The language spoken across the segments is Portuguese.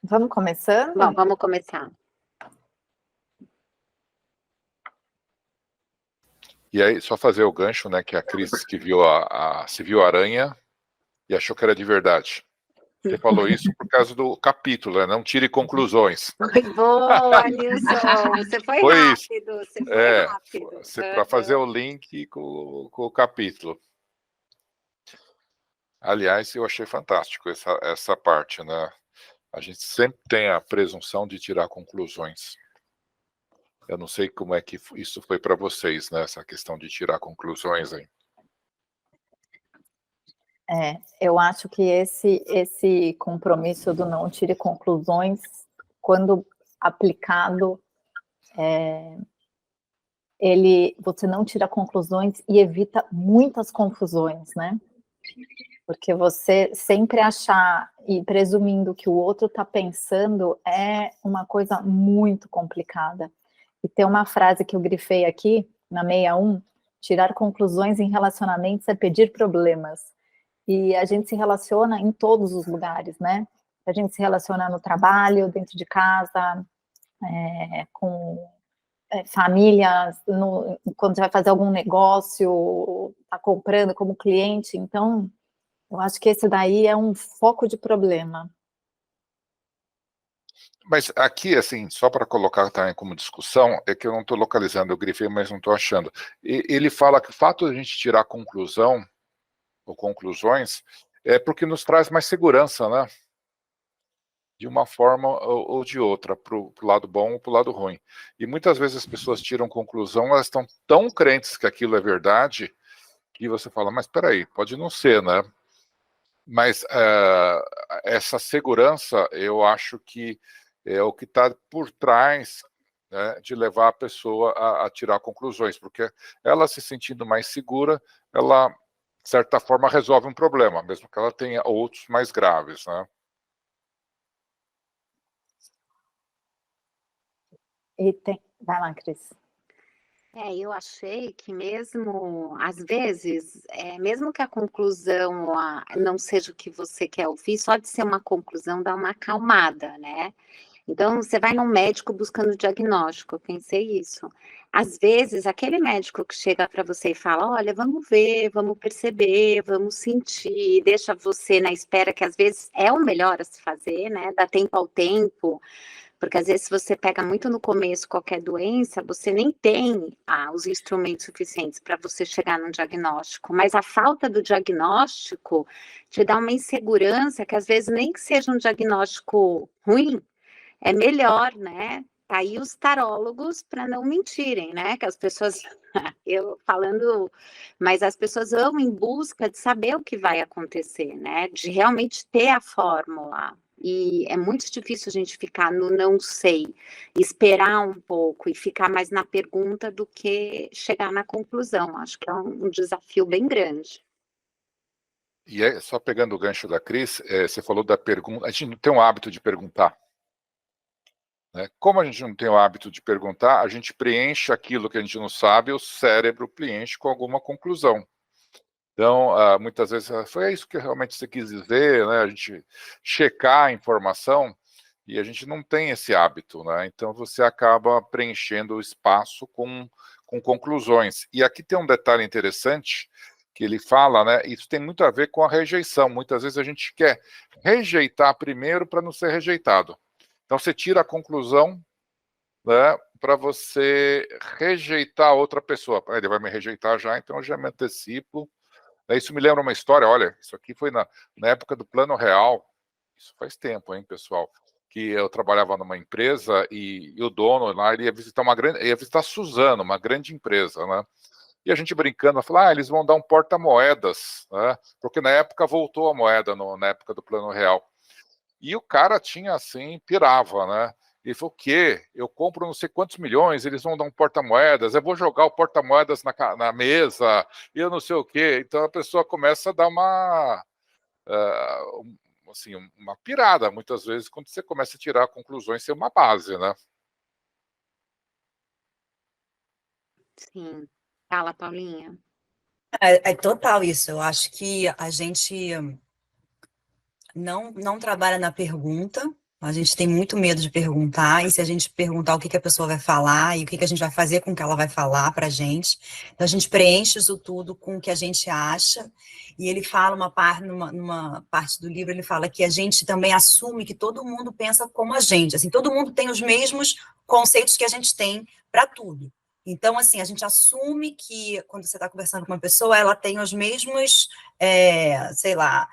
Vamos começando? Bom, vamos começar. E aí, só fazer o gancho, né, que a Cris que viu se viu a aranha e achou que era de verdade. Você falou isso por causa do capítulo, né? Não tire conclusões. Foi boa, Nilson. Você foi Foi rápido. isso. Você foi rápido. Para fazer o link com o capítulo. Aliás, eu achei fantástico essa parte, né? A gente sempre tem a presunção de tirar conclusões. Eu não sei como é que isso foi para vocês, né? Essa questão de tirar conclusões aí. Eu acho que esse compromisso do não tire conclusões, quando aplicado, você não tira conclusões e evita muitas confusões, né? Porque você sempre achar e presumindo que o outro está pensando é uma coisa muito complicada. E tem uma frase que eu grifei aqui, na 61, tirar conclusões em relacionamentos é pedir problemas. E a gente se relaciona em todos os lugares, né? A gente se relaciona no trabalho, dentro de casa, com famílias, quando você vai fazer algum negócio, está comprando como cliente. Então, eu acho que esse daí é um foco de problema. Mas aqui, assim, só para colocar também como discussão, é que eu não estou localizando, eu grifei, mas não estou achando. Ele fala que o fato de a gente tirar conclusão, ou conclusões, é porque nos traz mais segurança, né? De uma forma ou de outra, para o lado bom ou para o lado ruim. E muitas vezes as pessoas tiram conclusão, elas estão tão crentes que aquilo é verdade, que você fala, mas espera aí, pode não ser, né? Mas essa segurança, eu acho que é o que está por trás, né, de levar a pessoa a tirar conclusões, porque ela se sentindo mais segura, ela, de certa forma, resolve um problema, mesmo que ela tenha outros mais graves, né? Vai lá, Cris. Eu achei que mesmo, às vezes, mesmo que a conclusão não seja o que você quer ouvir, só de ser uma conclusão dá uma acalmada, né? Então, você vai num médico buscando diagnóstico, eu pensei isso. Às vezes, aquele médico que chega para você e fala, olha, vamos ver, vamos perceber, vamos sentir, deixa você na espera, que às vezes é o melhor a se fazer, né? Dá tempo ao tempo, porque às vezes se você pega muito no começo qualquer doença, você nem tem os instrumentos suficientes para você chegar num diagnóstico, mas a falta do diagnóstico te dá uma insegurança que às vezes nem que seja um diagnóstico ruim, é melhor, né? Tá aí os tarólogos para não mentirem, né? Que as pessoas, eu falando, mas as pessoas vão em busca de saber o que vai acontecer, né? De realmente ter a fórmula. E é muito difícil a gente ficar no não sei, esperar um pouco e ficar mais na pergunta do que chegar na conclusão. Acho que é um desafio bem grande. E só pegando o gancho da Cris, você falou da pergunta, a gente não tem um hábito de perguntar. Né? Como a gente não tem o hábito de perguntar, a gente preenche aquilo que a gente não sabe, o cérebro preenche com alguma conclusão. Então, muitas vezes, foi isso que realmente você quis dizer, né? A gente checar a informação e a gente não tem esse hábito, né? Então, você acaba preenchendo o espaço com conclusões. E aqui tem um detalhe interessante que ele fala, né? Isso tem muito a ver com a rejeição. Muitas vezes a gente quer rejeitar primeiro para não ser rejeitado. Então, você tira a conclusão, né, para você rejeitar outra pessoa. Ele vai me rejeitar já, então eu já me antecipo. Isso me lembra uma história, olha, isso aqui foi na época do Plano Real, isso faz tempo, hein, pessoal, que eu trabalhava numa empresa e o dono lá, ele ia visitar a Suzano, uma grande empresa, né? E a gente brincando, falou, eles vão dar um porta-moedas, né? Porque na época voltou a moeda, na época do Plano Real. E o cara tinha assim, pirava, né? Ele falou, o quê? Eu compro não sei quantos milhões, eles vão dar um porta-moedas, eu vou jogar o porta-moedas na mesa, e eu não sei o quê. Então a pessoa começa a dar assim, uma pirada, muitas vezes, quando você começa a tirar conclusões sem uma base, né? Sim. Fala, Paulinha. É total isso. Eu acho que a gente não trabalha na pergunta, A gente tem muito medo de perguntar, e se a gente perguntar o que a pessoa vai falar, e o que a gente vai fazer com o que ela vai falar pra gente, então a gente preenche isso tudo com o que a gente acha, e ele fala numa parte do livro, ele fala que a gente também assume que todo mundo pensa como a gente, assim, todo mundo tem os mesmos conceitos que a gente tem para tudo. Então, assim, a gente assume que quando você está conversando com uma pessoa, ela tem os mesmos, sei lá,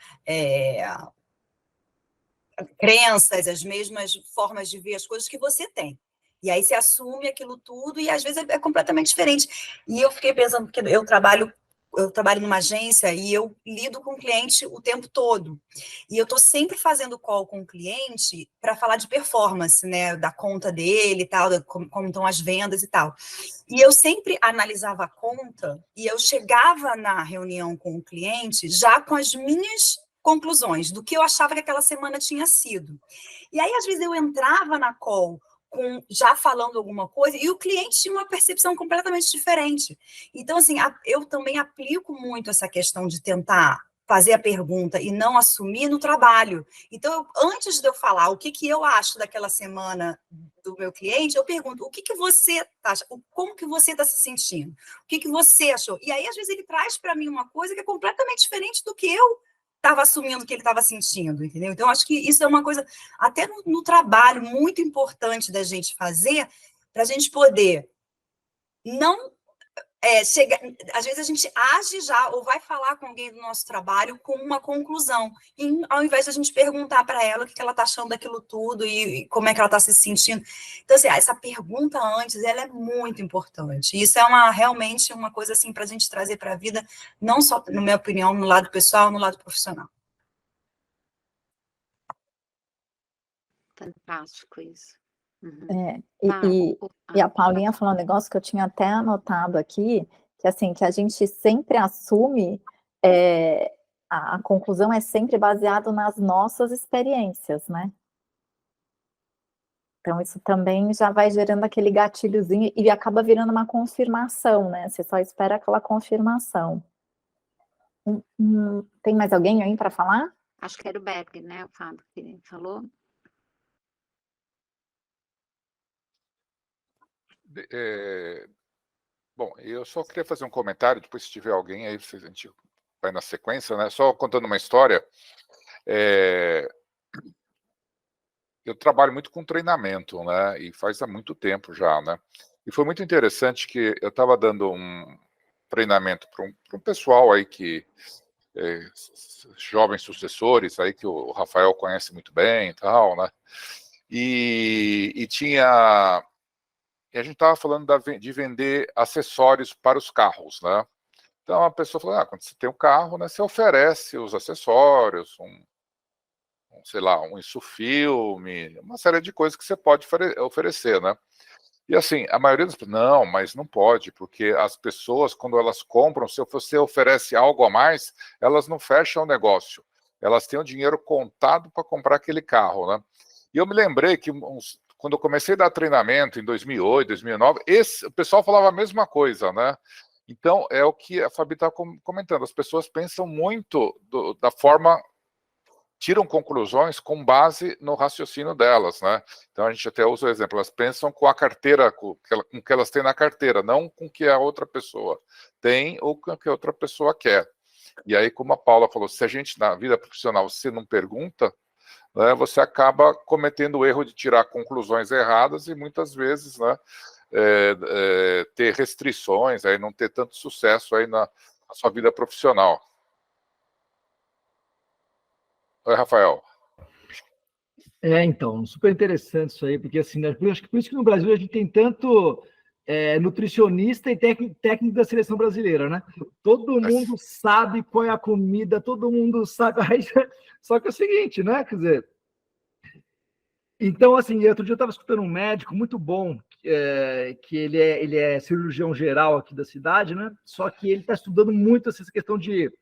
crenças, as mesmas formas de ver as coisas que você tem. E aí você assume aquilo tudo e às vezes é completamente diferente. E eu fiquei pensando, porque eu trabalho numa agência e eu lido com o cliente o tempo todo. E eu estou sempre fazendo call com o cliente para falar de performance, né? Da conta dele e tal, como estão as vendas e tal. E eu sempre analisava a conta e eu chegava na reunião com o cliente já com as minhas conclusões do que eu achava que aquela semana tinha sido. E aí, às vezes, eu entrava na call já falando alguma coisa, e o cliente tinha uma percepção completamente diferente. Então, assim, eu também aplico muito essa questão de tentar fazer a pergunta e não assumir no trabalho. Então, antes de eu falar o que eu acho daquela semana do meu cliente, eu pergunto, o que você acha? Como que você está se sentindo? O que você achou? E aí, às vezes, ele traz para mim uma coisa que é completamente diferente do que eu estava assumindo que ele estava sentindo, entendeu? Então, acho que isso é uma coisa, até no trabalho, muito importante da gente fazer, para a gente poder não chegar. Às vezes a gente age já, ou vai falar com alguém do nosso trabalho com uma conclusão, ao invés de a gente perguntar para ela o que ela está achando daquilo tudo e como é que ela está se sentindo. Então, assim, essa pergunta antes, ela é muito importante. Isso é realmente uma coisa assim para a gente trazer para a vida, não só, na minha opinião, no lado pessoal, no lado profissional. Fantástico isso. Uhum. E a Paulinha falou um negócio que eu tinha até anotado aqui, que assim, que a gente sempre assume, a conclusão é sempre baseada nas nossas experiências, né? Então, isso também já vai gerando aquele gatilhozinho e acaba virando uma confirmação, né? Você só espera aquela confirmação. Tem mais alguém aí para falar? Acho que era o Berg, né, o Fábio, que falou. Bom, eu só queria fazer um comentário, depois se tiver alguém aí, a gente vai na sequência, né? Só contando uma história. Eu trabalho muito com treinamento, né? E faz há muito tempo já, né? E foi muito interessante que eu estava dando um treinamento para um pessoal aí que jovens sucessores aí que o Rafael conhece muito bem e tal, né? E tinha e a gente estava falando de vender acessórios para os carros, né? Então a pessoa falou: quando você tem um carro, né, você oferece os acessórios, sei lá, um insufilme, uma série de coisas que você pode oferecer, né? E assim, a maioria das pessoas, não, mas não pode, porque as pessoas, quando elas compram, se você oferece algo a mais, elas não fecham o negócio. Elas têm o dinheiro contado para comprar aquele carro, né? E eu me lembrei que quando eu comecei a dar treinamento em 2008, 2009, o pessoal falava a mesma coisa, né? Então, é o que a Fabi está comentando. As pessoas pensam muito da forma, tiram conclusões com base no raciocínio delas, né? Então a gente até usa o exemplo, elas pensam com a carteira, com o que elas têm na carteira, não com o que a outra pessoa tem ou com o que a outra pessoa quer. E aí, como a Paula falou, se a gente na vida profissional você não pergunta, né, você acaba cometendo o erro de tirar conclusões erradas e muitas vezes, né, ter restrições, aí não ter tanto sucesso aí na sua vida profissional. Oi, Rafael. Então, super interessante isso aí, porque assim, acho que por isso que no Brasil a gente tem tanto nutricionista e técnico da seleção brasileira, né? Todo mundo sabe qual é a comida, todo mundo sabe. Só que é o seguinte, né? Quer dizer, então, assim, outro dia eu estava escutando um médico muito bom, que ele é cirurgião geral aqui da cidade, né? Só que ele está estudando muito essa questão de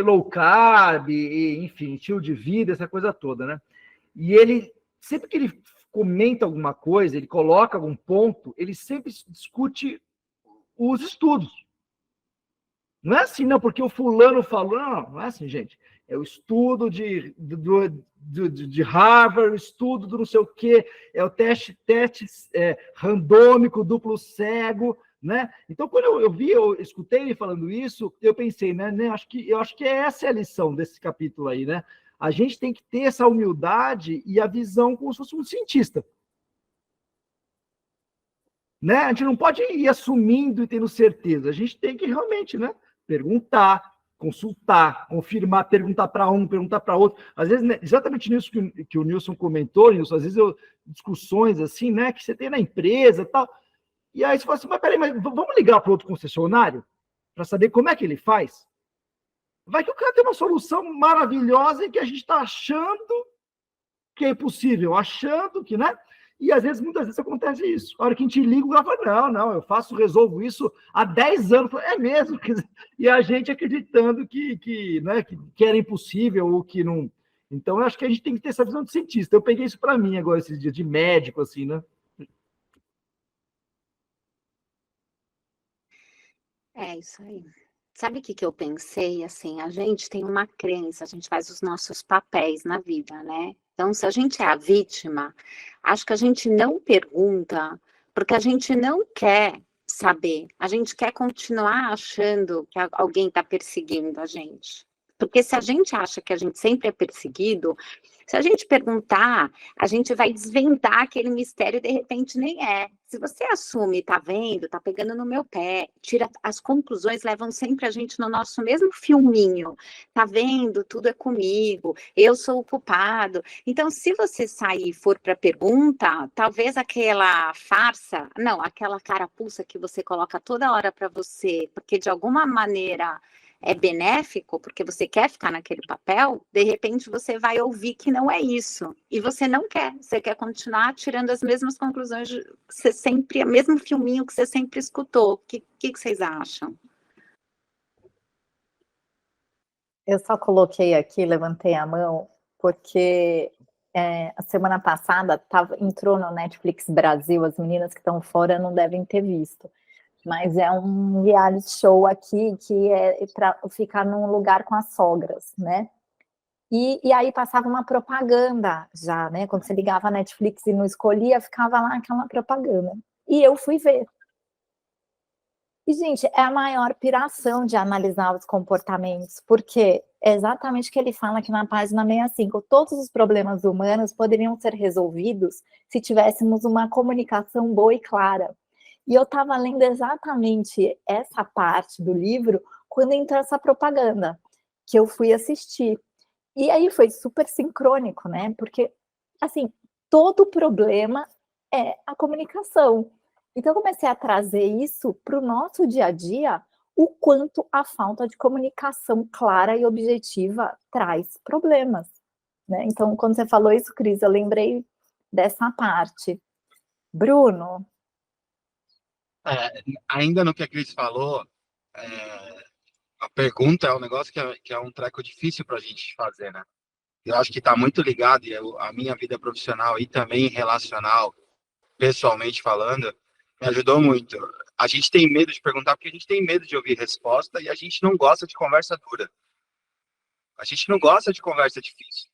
low carb, e, enfim, estilo de vida, essa coisa toda, né? E ele, sempre que ele comenta alguma coisa, ele coloca algum ponto, ele sempre discute os estudos. Não é assim, não, porque o fulano falou. Não, não é assim, gente. É o estudo de Harvard, o estudo do não sei o quê, é o teste randômico, duplo cego, né? Então, quando eu escutei ele falando isso, eu pensei, né? Eu acho que essa é a lição desse capítulo aí, né? A gente tem que ter essa humildade e a visão como se fosse um cientista. Né? A gente não pode ir assumindo e tendo certeza. A gente tem que realmente, né, perguntar, consultar, confirmar, perguntar para um, perguntar para outro. Às vezes, né, exatamente nisso que o Nilson comentou, Nilson, às vezes discussões assim, né, que você tem na empresa e tal. E aí você fala assim, mas peraí, mas vamos ligar para outro concessionário para saber como é que ele faz? Vai que o cara tem uma solução maravilhosa e que a gente está achando que é impossível, achando que, né? E às vezes, muitas vezes acontece isso. A hora que a gente liga, o cara fala, não, eu resolvo isso há 10 anos. É mesmo. E a gente acreditando né, que era impossível ou que não. Então, eu acho que a gente tem que ter essa visão de cientista. Eu peguei isso para mim agora, esses dias, de médico, assim, né? É isso aí. Sabe o que eu pensei? Assim, a gente tem uma crença, a gente faz os nossos papéis na vida, né? Então, se a gente é a vítima, acho que a gente não pergunta, porque a gente não quer saber, a gente quer continuar achando que alguém está perseguindo a gente. Porque se a gente acha que a gente sempre é perseguido, se a gente perguntar, a gente vai desvendar aquele mistério e de repente nem é. Se você assume, tá vendo, tá pegando no meu pé, tira as conclusões, levam sempre a gente no nosso mesmo filminho. Tá vendo? Tudo é comigo, eu sou o culpado. Então, se você sair e for para a pergunta, talvez aquela farsa, não, aquela carapuça que você coloca toda hora para você, porque de alguma maneira é benéfico, porque você quer ficar naquele papel, de repente você vai ouvir que não é isso. E você não quer, você quer continuar tirando as mesmas conclusões, você sempre, o mesmo filminho que você sempre escutou. O que vocês acham? Eu só coloquei aqui, levantei a mão, porque a semana passada entrou no Netflix Brasil, as meninas que estão fora não devem ter visto. Mas é um reality show aqui que é para ficar num lugar com as sogras, né? E aí passava uma propaganda já, né? Quando você ligava a Netflix e não escolhia, ficava lá aquela propaganda. E eu fui ver. E, gente, é a maior piração de analisar os comportamentos, porque é exatamente o que ele fala aqui na página 65. Todos os problemas humanos poderiam ser resolvidos se tivéssemos uma comunicação boa e clara. E eu estava lendo exatamente essa parte do livro quando entrou essa propaganda, que eu fui assistir. E aí foi super sincrônico, né? Porque, assim, todo problema é a comunicação. Então, eu comecei a trazer isso para o nosso dia a dia, o quanto a falta de comunicação clara e objetiva traz problemas, né? Então, quando você falou isso, Cris, eu lembrei dessa parte. Bruno? Ainda no que a Cris falou, a pergunta é um negócio que é um treco difícil para a gente fazer, né? Eu acho que está muito ligado, e a minha vida profissional e também relacional, pessoalmente falando, me ajudou muito. A gente tem medo de perguntar porque a gente tem medo de ouvir resposta e a gente não gosta de conversa dura. A gente não gosta de conversa difícil.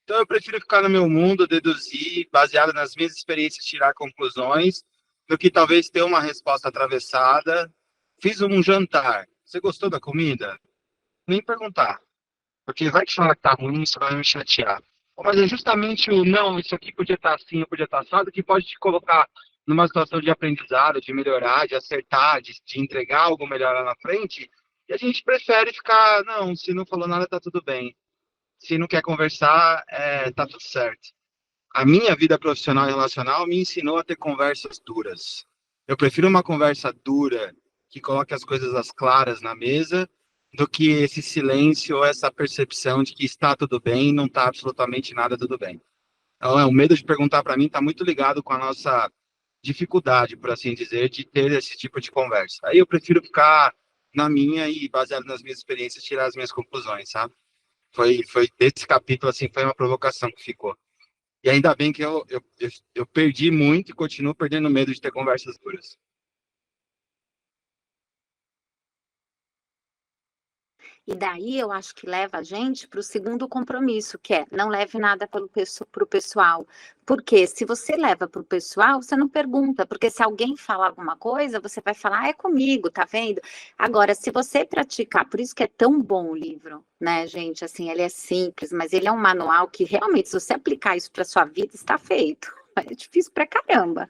Então eu prefiro ficar no meu mundo, deduzir, baseado nas minhas experiências, tirar conclusões, do que talvez ter uma resposta atravessada. Fiz um jantar. Você gostou da comida? Nem perguntar. Porque vai que falar que tá ruim, isso vai me chatear. Mas é justamente o não, isso aqui podia estar assim, podia estar assado, que pode te colocar numa situação de aprendizado, de melhorar, de acertar, de entregar algo melhor lá na frente. E a gente prefere ficar, não, se não falou nada, tá tudo bem. Se não quer conversar, tá tudo certo. A minha vida profissional e relacional me ensinou a ter conversas duras. Eu prefiro uma conversa dura que coloque as coisas às claras na mesa do que esse silêncio ou essa percepção de que está tudo bem e não está absolutamente nada tudo bem. Então, o medo de perguntar para mim está muito ligado com a nossa dificuldade, por assim dizer, de ter esse tipo de conversa. Aí eu prefiro ficar na minha e, baseado nas minhas experiências, tirar as minhas conclusões, sabe? Foi desse capítulo, assim, foi uma provocação que ficou. E ainda bem que eu perdi muito e continuo perdendo medo de ter conversas duras. E daí eu acho que leva a gente para o segundo compromisso, que é não leve nada para o pessoal. Porque se você leva para o pessoal, você não pergunta, porque se alguém falar alguma coisa, você vai falar, ah, é comigo, tá vendo? Agora, se você praticar, por isso que é tão bom o livro, né, gente? Assim, ele é simples, mas ele é um manual que realmente, se você aplicar isso para sua vida, está feito. É difícil pra caramba.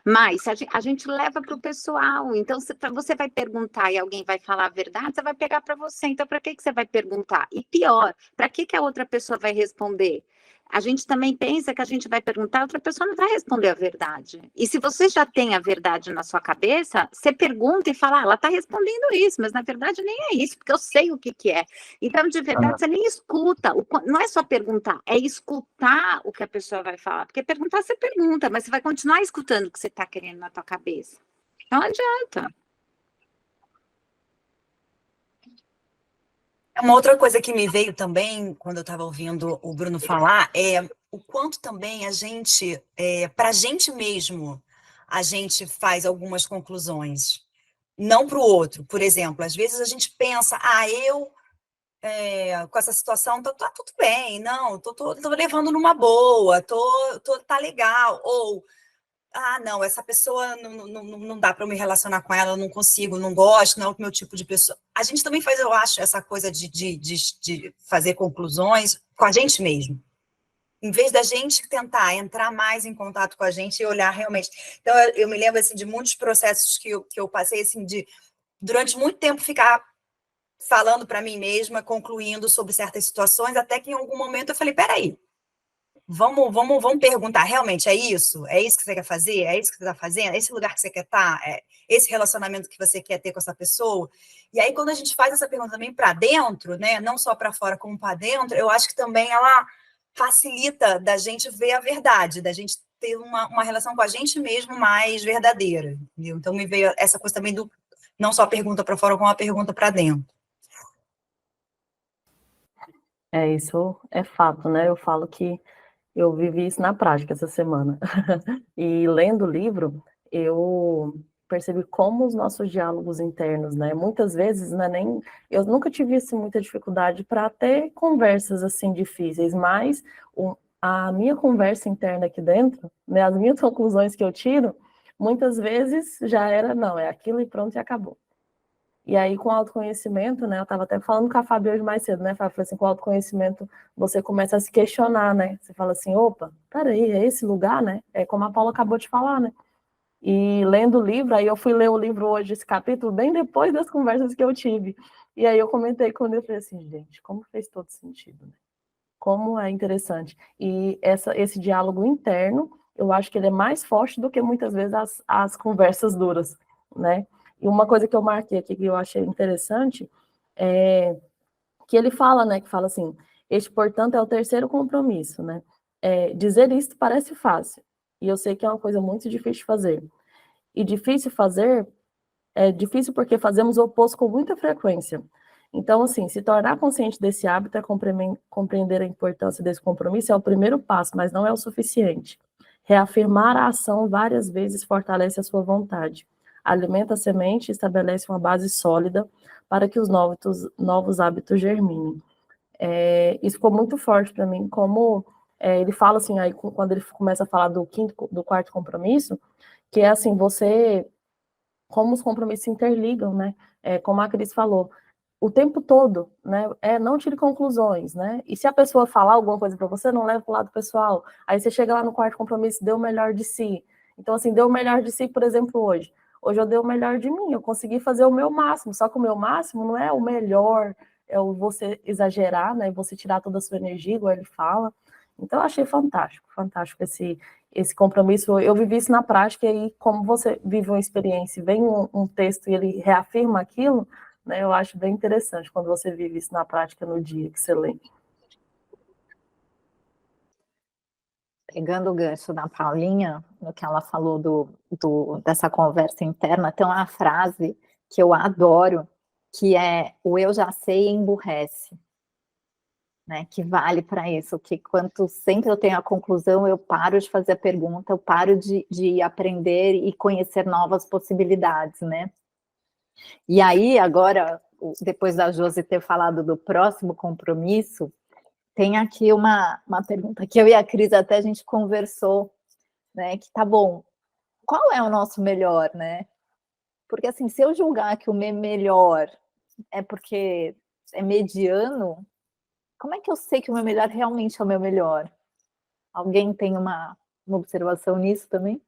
Mas a gente leva para o pessoal. Então, se você vai perguntar e alguém vai falar a verdade, você vai pegar para você. Então, para que você vai perguntar? E pior, para que a outra pessoa vai responder? A gente também pensa que a gente vai perguntar, a outra pessoa não vai responder a verdade. E se você já tem a verdade na sua cabeça, você pergunta e fala, ela está respondendo isso, mas na verdade nem é isso, porque eu sei o que é. Então, de verdade, você nem escuta. Não é só perguntar, é escutar o que a pessoa vai falar. Porque perguntar, você pergunta, mas você vai continuar escutando o que você está querendo na tua cabeça. Não adianta. Uma outra coisa que me veio também, quando eu estava ouvindo o Bruno falar, é o quanto também a gente, para a gente mesmo, a gente faz algumas conclusões, não para o outro. Por exemplo, às vezes a gente pensa, eu com essa situação tá tudo bem, não, tô levando numa boa, tá legal, ou não, essa pessoa não dá para eu me relacionar com ela, eu não consigo, não gosto, não é o meu tipo de pessoa. A gente também faz, eu acho, essa coisa de fazer conclusões com a gente mesmo. Em vez da gente tentar entrar mais em contato com a gente e olhar realmente. Então, eu me lembro assim, de muitos processos que eu passei, assim, durante muito tempo, ficar falando para mim mesma, concluindo sobre certas situações, até que em algum momento eu falei, peraí, vamos perguntar, realmente é isso? É isso que você quer fazer? É isso que você está fazendo? É esse lugar que você quer estar? É esse relacionamento que você quer ter com essa pessoa? E aí, quando a gente faz essa pergunta também para dentro, né, não só para fora, como para dentro, eu acho que também ela facilita da gente ver a verdade, da gente ter uma relação com a gente mesmo mais verdadeira. Entendeu? Então, me veio essa coisa também do não só a pergunta para fora, como a pergunta para dentro. Isso é fato, né? Eu falo que eu vivi isso na prática essa semana. E lendo o livro, eu percebi como os nossos diálogos internos, né? Muitas vezes, eu nunca tive assim, muita dificuldade para ter conversas assim difíceis, mas a minha conversa interna aqui dentro, né? As minhas conclusões que eu tiro, muitas vezes já era, não, é aquilo e pronto e acabou. E aí, com o autoconhecimento, né, eu estava até falando com a Fábio hoje mais cedo, né, Fábio? Assim, com o autoconhecimento, você começa a se questionar, né? Você fala assim, opa, peraí, é esse lugar, né? É como a Paula acabou de falar, né? E lendo o livro, aí eu fui ler o livro hoje, esse capítulo, bem depois das conversas que eu tive. E aí eu comentei quando eu falei assim, gente, como fez todo sentido, né? Como é interessante. E esse diálogo interno, eu acho que ele é mais forte do que muitas vezes as conversas duras, né? E uma coisa que eu marquei aqui que eu achei interessante é que ele fala, né? Que fala assim, este, portanto, é o terceiro compromisso, né? Dizer isto parece fácil, e eu sei que é uma coisa muito difícil de fazer. E difícil fazer, é difícil porque fazemos o oposto com muita frequência. Então, assim, se tornar consciente desse hábito é compreender a importância desse compromisso é o primeiro passo, mas não é o suficiente. Reafirmar a ação várias vezes fortalece a sua vontade. Alimenta a semente e estabelece uma base sólida para que os novos hábitos germinem. Isso ficou muito forte para mim, como ele fala assim, aí quando ele começa a falar do quarto compromisso, que é assim, como os compromissos se interligam, né? Como a Cris falou, o tempo todo, né? Não tire conclusões, né? E se a pessoa falar alguma coisa para você, não leve para o lado pessoal. Aí você chega lá no quarto compromisso, dê o melhor de si. Então, assim, dê o melhor de si, por exemplo, hoje. Hoje eu dei o melhor de mim, eu consegui fazer o meu máximo, só que o meu máximo não é o melhor, é o você exagerar, né? Você tirar toda a sua energia, igual ele fala. Então, eu achei fantástico esse compromisso. Eu vivi isso na prática, e aí, como você vive uma experiência, vem um texto e ele reafirma aquilo, né, eu acho bem interessante quando você vive isso na prática no dia que você lê. Pegando o gancho da Paulinha, no que ela falou dessa conversa interna, tem uma frase que eu adoro, que é o eu já sei emburrece. Né, que vale para isso, que quanto sempre eu tenho a conclusão, eu paro de fazer a pergunta, eu paro de aprender e conhecer novas possibilidades, né? E aí, agora, depois da Josi ter falado do próximo compromisso, tem aqui uma pergunta que eu e a Cris até a gente conversou, né? Que tá bom, qual é o nosso melhor, né? Porque assim, se eu julgar que o meu melhor é porque é mediano, como é que eu sei que o meu melhor realmente é o meu melhor? Alguém tem uma observação nisso também?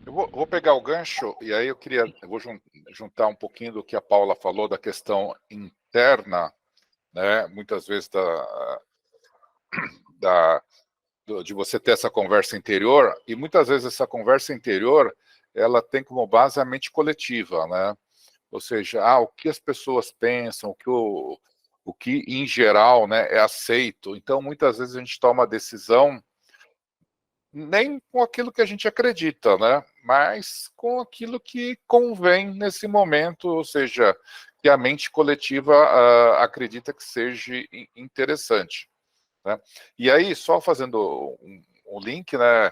Eu vou pegar o gancho, e aí eu vou juntar um pouquinho do que a Paula falou da questão interna, né? Muitas vezes de você ter essa conversa interior, e muitas vezes essa conversa interior, ela tem como base a mente coletiva, né? Ou seja, o que as pessoas pensam, o que em geral, né, é aceito. Então, muitas vezes a gente toma a decisão nem com aquilo que a gente acredita, né? Mas com aquilo que convém nesse momento, ou seja, que a mente coletiva acredita que seja interessante, né? E aí, só fazendo um link, né,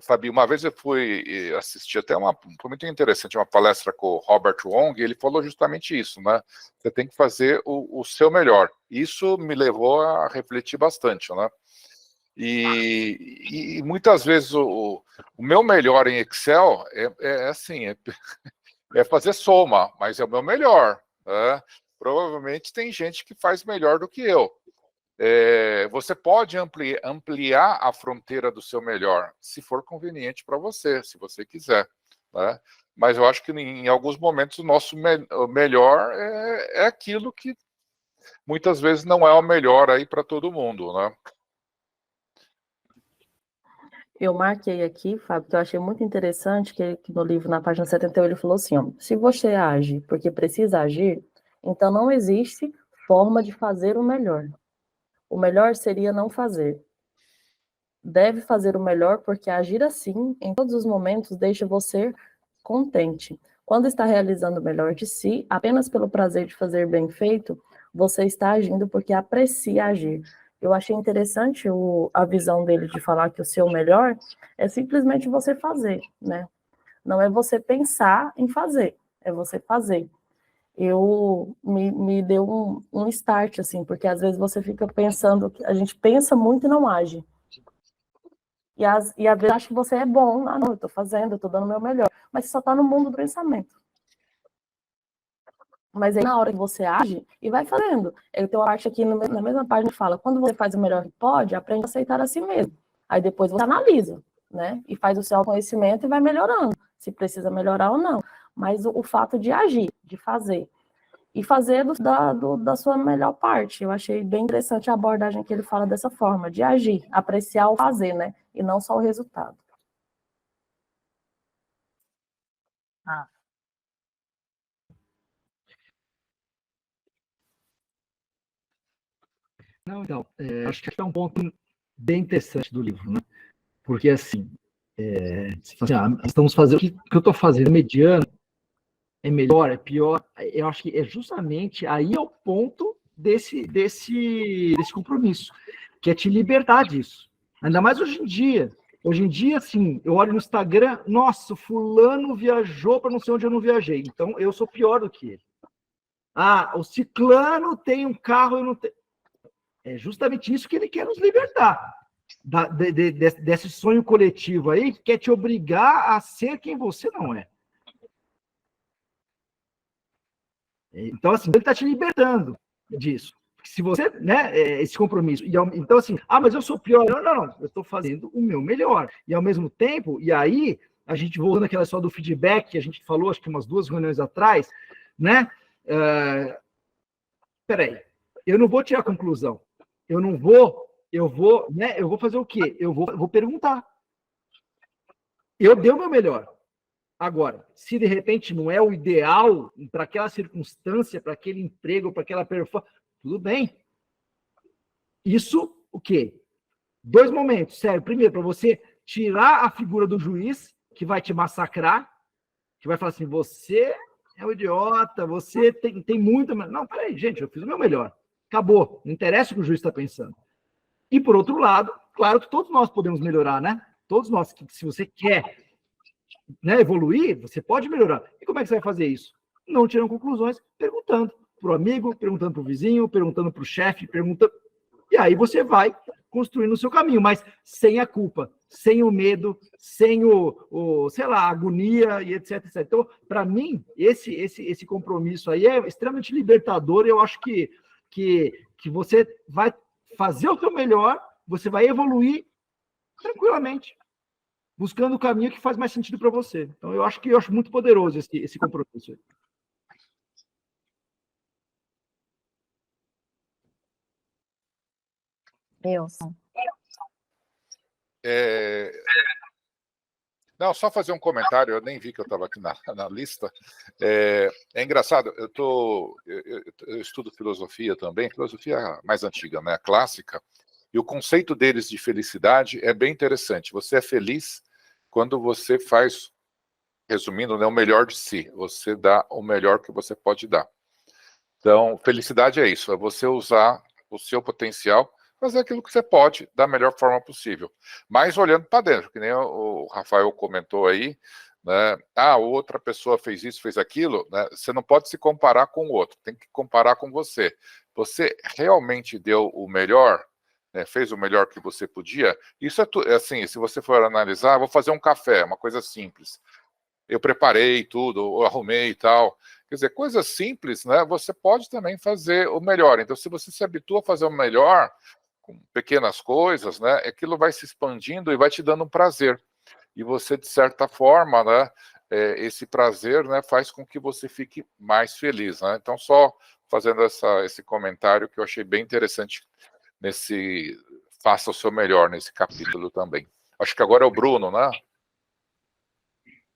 Fabi, uma vez eu fui assistir foi muito interessante, uma palestra com o Robert Wong, e ele falou justamente isso, né? Você tem que fazer o seu melhor. Isso me levou a refletir bastante, né? E muitas vezes o meu melhor em Excel é fazer soma, mas é o meu melhor, né? Provavelmente tem gente que faz melhor do que eu. Você pode ampliar a fronteira do seu melhor, se for conveniente para você, se você quiser, né? Mas eu acho que em alguns momentos o nosso melhor é aquilo que muitas vezes não é o melhor aí para todo mundo, né? Eu marquei aqui, Fábio, que eu achei muito interessante, que no livro, na página 71, ele falou assim, ó, se você age porque precisa agir, então não existe forma de fazer o melhor. O melhor seria não fazer. Deve fazer o melhor porque agir assim, em todos os momentos, deixa você contente. Quando está realizando o melhor de si, apenas pelo prazer de fazer bem feito, você está agindo porque aprecia agir. Eu achei interessante a visão dele de falar que o seu melhor é simplesmente você fazer, né? Não é você pensar em fazer, é você fazer. Me deu um start, assim, porque às vezes você fica pensando, a gente pensa muito e não age. E às vezes acha que você é bom, não, eu estou fazendo, eu estou dando o meu melhor, mas você só está no mundo do pensamento. Mas aí na hora que você age, e vai fazendo. Eu tenho uma parte aqui na mesma página que fala, quando você faz o melhor que pode, aprende a aceitar a si mesmo. Aí depois você analisa, né? E faz o seu autoconhecimento e vai melhorando, se precisa melhorar ou não. Mas o fato de agir, de fazer. E fazer da sua melhor parte. Eu achei bem interessante a abordagem que ele fala dessa forma, de agir, apreciar o fazer, né? E não só o resultado. Não, então, acho que é um ponto bem interessante do livro, né? Porque, assim, estamos fazendo o que eu estou fazendo, mediano, é melhor, é pior. Eu acho que é justamente aí é o ponto desse compromisso, que é te libertar disso. Ainda mais hoje em dia. Hoje em dia, assim, eu olho no Instagram, nossa, fulano viajou para não sei onde eu não viajei, então eu sou pior do que ele. O ciclano tem um carro, eu não tenho. É justamente isso que ele quer nos libertar. Desse sonho coletivo aí, que quer te obrigar a ser quem você não é. Então, assim, ele está te libertando disso. Se você, né, esse compromisso. Então, assim, mas eu sou pior. Não, eu estou fazendo o meu melhor. E ao mesmo tempo, e aí, a gente voltando àquela história do feedback, que a gente falou, acho que umas 2 reuniões atrás, né? Peraí, eu não vou tirar a conclusão. Eu vou fazer o quê? Eu vou perguntar. Eu dei o meu melhor. Agora, se de repente não é o ideal para aquela circunstância, para aquele emprego, para aquela performance, tudo bem. Isso, o quê? 2 momentos, sério. Primeiro, para você tirar a figura do juiz, que vai te massacrar, que vai falar assim, você é um idiota, você tem muito... Não, peraí, gente, eu fiz o meu melhor. Acabou. Não interessa o que o juiz está pensando. E, por outro lado, claro que todos nós podemos melhorar, né? Todos nós, se você quer, né, evoluir, você pode melhorar. E como é que você vai fazer isso? não tiram conclusões perguntando para o amigo, perguntando para o vizinho, perguntando para o chefe, perguntando. E aí você vai construindo o seu caminho, mas sem a culpa, sem o medo, sem sei lá, a agonia e etc, etc. Então, para mim, esse compromisso aí é extremamente libertador. Eu acho que você vai fazer o seu melhor, você vai evoluir tranquilamente, buscando o caminho que faz mais sentido para você. Então, eu acho muito poderoso esse compromisso aí. Wilson. Não, só fazer um comentário, eu nem vi que eu estava aqui na lista. É engraçado, eu estudo filosofia também, filosofia mais antiga, né, clássica, e o conceito deles de felicidade é bem interessante. Você é feliz quando você faz, resumindo, né, o melhor de si, você dá o melhor que você pode dar. Então, felicidade é isso, é você usar o seu potencial, fazer aquilo que você pode da melhor forma possível. Mas olhando para dentro, que nem o Rafael comentou aí, né? Outra pessoa fez isso, fez aquilo, né? Você não pode se comparar com o outro, tem que comparar com você. Você realmente deu o melhor, né? Fez o melhor que você podia? Isso é assim, se você for analisar, vou fazer um café, uma coisa simples. Eu preparei tudo, eu arrumei e tal. Quer dizer, coisas simples, né? Você pode também fazer o melhor. Então, se você se habitua a fazer o melhor, com pequenas coisas, né, aquilo vai se expandindo e vai te dando um prazer. E você, de certa forma, né, esse prazer, né, faz com que você fique mais feliz. Né? Então, só fazendo esse comentário que eu achei bem interessante faça o seu melhor nesse capítulo também. Acho que agora é o Bruno, né?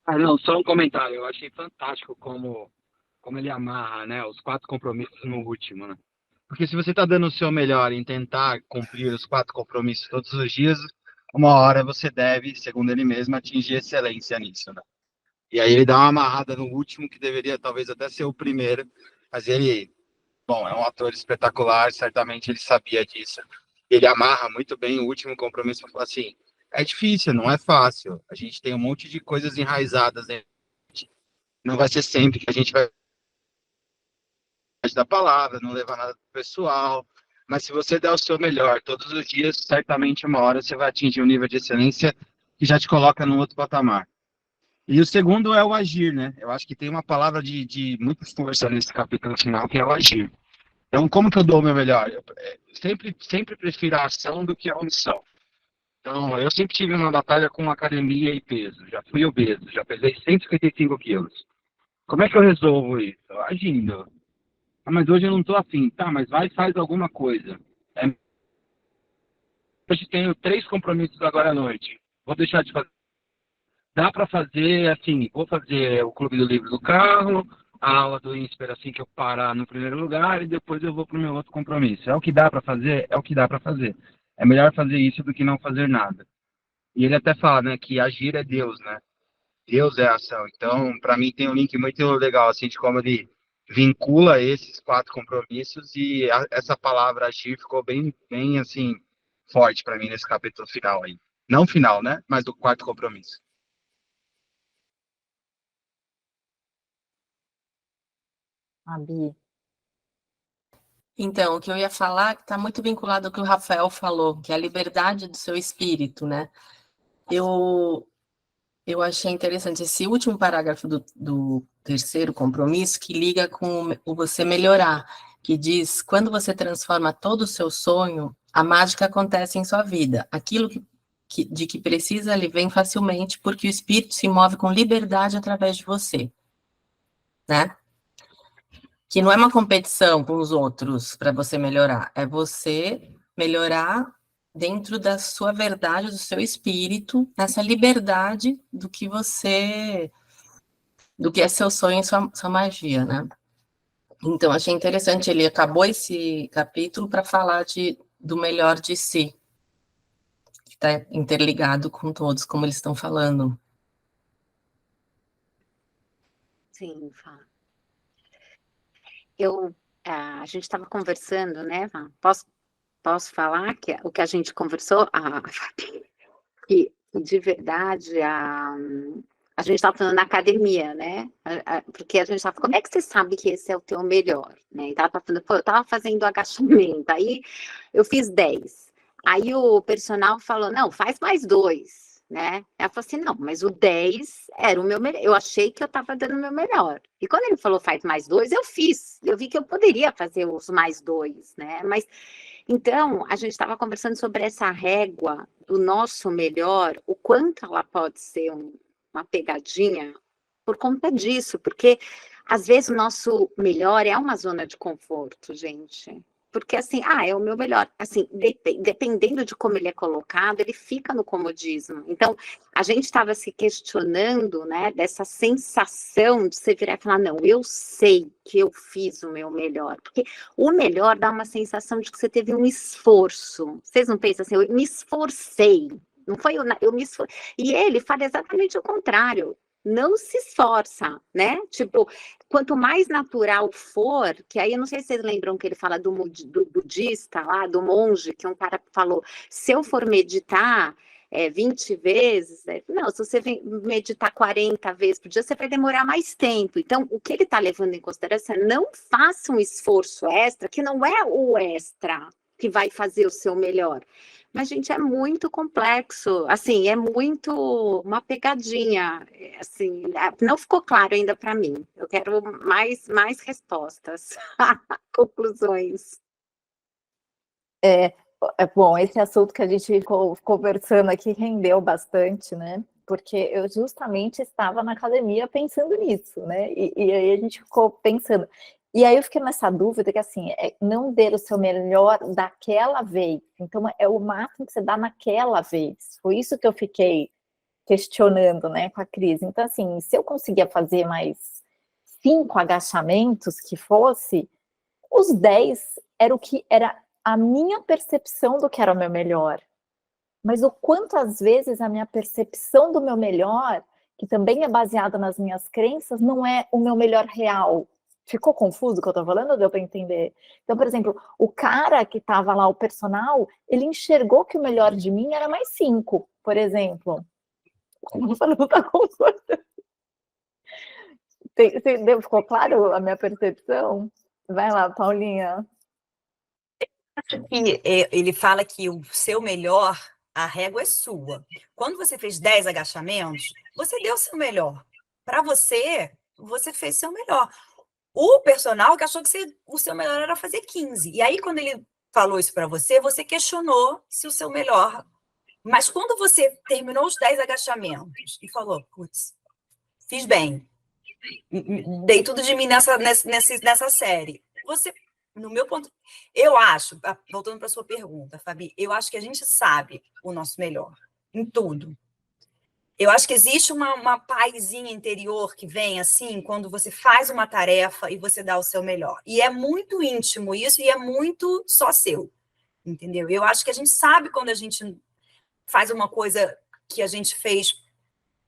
Não, só um comentário. Eu achei fantástico como ele amarra, né, os 4 compromissos no último, né? Porque se você está dando o seu melhor em tentar cumprir os 4 compromissos todos os dias, uma hora você deve, segundo ele mesmo, atingir excelência nisso, né? E aí ele dá uma amarrada no último, que deveria talvez até ser o primeiro, mas ele, bom, é um ator espetacular, certamente ele sabia disso. Ele amarra muito bem o último compromisso, fala assim, é difícil, não é fácil, a gente tem um monte de coisas enraizadas, né? Não vai ser sempre que a gente vai da palavra, não levar nada pessoal, mas se você der o seu melhor todos os dias, certamente uma hora você vai atingir um nível de excelência que já te coloca num outro patamar. E o segundo é o agir, né? Eu acho que tem uma palavra de muita força nesse capítulo final, que é o agir. Então, como que eu dou o meu melhor? Eu sempre prefiro a ação do que a omissão. Então, eu sempre tive uma batalha com academia e peso. Já fui obeso, já pesei 155 quilos. Como é que eu resolvo isso? Agindo. Mas hoje eu não estou afim. Tá, mas vai e faz alguma coisa. Hoje tenho 3 compromissos agora à noite. Vou deixar de fazer. Dá para fazer, assim, vou fazer o Clube do Livro do carro, a aula do INSPER assim que eu parar no primeiro lugar e depois eu vou para o meu outro compromisso. É o que dá para fazer? É o que dá para fazer. É melhor fazer isso do que não fazer nada. E ele até fala, né, que agir é Deus, né? Deus é a ação. Então, para mim tem um link muito legal, assim, de como ele vincula esses 4 compromissos e essa palavra agir ficou bem, bem, assim, forte para mim nesse capítulo final aí. Não final, né? Mas do 4º compromisso. Abi. Então, o que eu ia falar está muito vinculado ao que o Rafael falou, que é a liberdade do seu espírito, né? Eu achei interessante esse último parágrafo do 3º compromisso, que liga com o você melhorar, que diz, quando você transforma todo o seu sonho, a mágica acontece em sua vida. Aquilo de que precisa, ele vem facilmente, porque o espírito se move com liberdade através de você, né? Que não é uma competição com os outros para você melhorar, é você melhorar dentro da sua verdade, do seu espírito, nessa liberdade do que é seu sonho e sua magia, né? Então, achei interessante, ele acabou esse capítulo para falar do melhor de si, que está interligado com todos, como eles estão falando. Sim, Fá. A gente estava conversando, né, Fá? Posso falar o que a gente conversou? Que de verdade A gente estava falando na academia, né? Porque a gente estava falando, como é que você sabe que esse é o teu melhor? Né? E tava falando, pô, eu estava fazendo agachamento, aí eu fiz 10. Aí o personal falou, não, faz mais 2, né? Ela falou assim, não, mas o 10 era o meu melhor. Eu achei que eu estava dando o meu melhor. E quando ele falou, faz mais 2, eu fiz. Eu vi que eu poderia fazer os mais 2, né? Mas, então, a gente estava conversando sobre essa régua do nosso melhor, o quanto ela pode ser uma pegadinha por conta disso, porque às vezes o nosso melhor é uma zona de conforto, gente. Porque assim, é o meu melhor. Assim, dependendo de como ele é colocado, ele fica no comodismo. Então, a gente estava se questionando, né, dessa sensação de você virar e falar, não, eu sei que eu fiz o meu melhor. Porque o melhor dá uma sensação de que você teve um esforço. Vocês não pensam assim, eu me esforcei. Não foi eu me esforcei. E ele fala exatamente o contrário. Não se esforça, né? Tipo, quanto mais natural for, que aí eu não sei se vocês lembram que ele fala do budista lá, do monge, que um cara falou, se eu for meditar 20 vezes, não, se você meditar 40 vezes por dia, você vai demorar mais tempo. Então, o que ele está levando em consideração é não faça um esforço extra, que não é o extra que vai fazer o seu melhor. Mas, gente, é muito complexo, assim, é muito uma pegadinha, assim, não ficou claro ainda para mim. Eu quero mais respostas, conclusões. Bom, esse assunto que a gente ficou conversando aqui rendeu bastante, né? Porque eu justamente estava na academia pensando nisso, né? E aí a gente ficou pensando. E aí eu fiquei nessa dúvida que, assim, não der o seu melhor daquela vez. Então, é o máximo que você dá naquela vez. Foi isso que eu fiquei questionando, né, com a Cris. Então, assim, se eu conseguia fazer mais 5 agachamentos que fosse, os 10 era o que era a minha percepção do que era o meu melhor. Mas o quanto, às vezes, a minha percepção do meu melhor, que também é baseada nas minhas crenças, não é o meu melhor real. Ficou confuso o que eu tô falando ou deu para entender? Então, por exemplo, o cara que estava lá, o personal, ele enxergou que o melhor de mim era mais 5, por exemplo. Não tá confuso. Ficou claro a minha percepção? Vai lá, Paulinha. Ele fala que o seu melhor, a régua é sua. Quando você fez 10 agachamentos, você deu o seu melhor. Para você, você fez o seu melhor. O personal que achou que o seu melhor era fazer 15. E aí, quando ele falou isso para você, você questionou se o seu melhor... Mas quando você terminou os 10 agachamentos e falou, putz, fiz bem, dei tudo de mim nessa série, você... No meu ponto, eu acho, voltando para a sua pergunta, Fabi, eu acho que a gente sabe o nosso melhor em tudo. Eu acho que existe uma paizinha interior que vem assim, quando você faz uma tarefa e você dá o seu melhor. E é muito íntimo isso e é muito só seu, entendeu? Eu acho que a gente sabe quando a gente faz uma coisa que a gente fez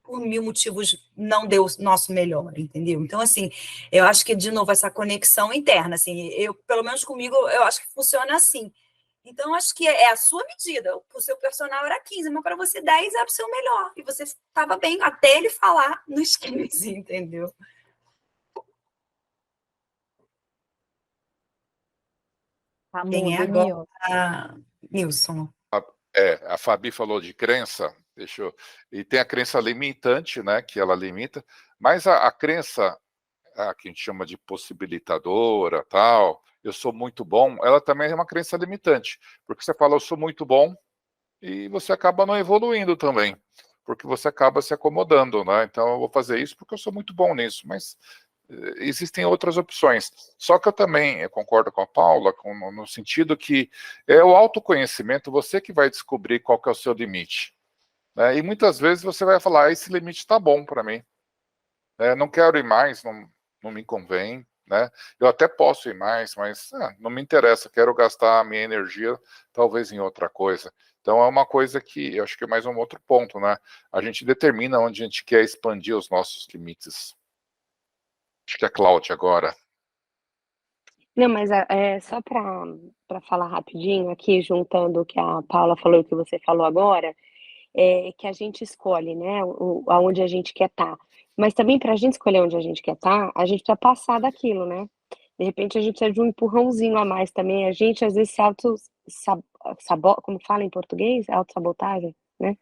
por 1000 motivos, não deu o nosso melhor, entendeu? Então, assim, eu acho que, de novo, essa conexão interna, assim, pelo menos comigo, eu acho que funciona assim. Então, acho que é a sua medida. O seu personal era 15, mas para você 10 era o seu melhor. E você estava bem até ele falar nos 15, entendeu? Tá Quem é mudo, agora? Nilson. A Fabi falou de crença, e tem a crença limitante, né, que ela limita, mas a crença, que a gente chama de possibilitadora, tal, eu sou muito bom, ela também é uma crença limitante, porque você fala, eu sou muito bom, e você acaba não evoluindo também, porque você acaba se acomodando, né, então eu vou fazer isso porque eu sou muito bom nisso, mas existem outras opções. Só que eu concordo com a Paula, no sentido que é o autoconhecimento, você que vai descobrir qual que é o seu limite. Né? E muitas vezes você vai falar, esse limite está bom para mim. Não quero ir mais, não me convém. Né? Eu até posso ir mais, mas não me interessa, quero gastar a minha energia talvez em outra coisa. Então é uma coisa que, eu acho que é mais um outro ponto, né? A gente determina onde a gente quer expandir os nossos limites. Acho que é a Cláudia agora. Não, mas só para falar rapidinho aqui, juntando o que a Paula falou e o que você falou agora, que a gente escolhe, né, aonde a gente quer estar. Mas também para a gente escolher onde a gente quer estar, a gente precisa passar daquilo, né? De repente a gente precisa de um empurrãozinho a mais também. A gente às vezes se como fala em português? Autossabotagem, né?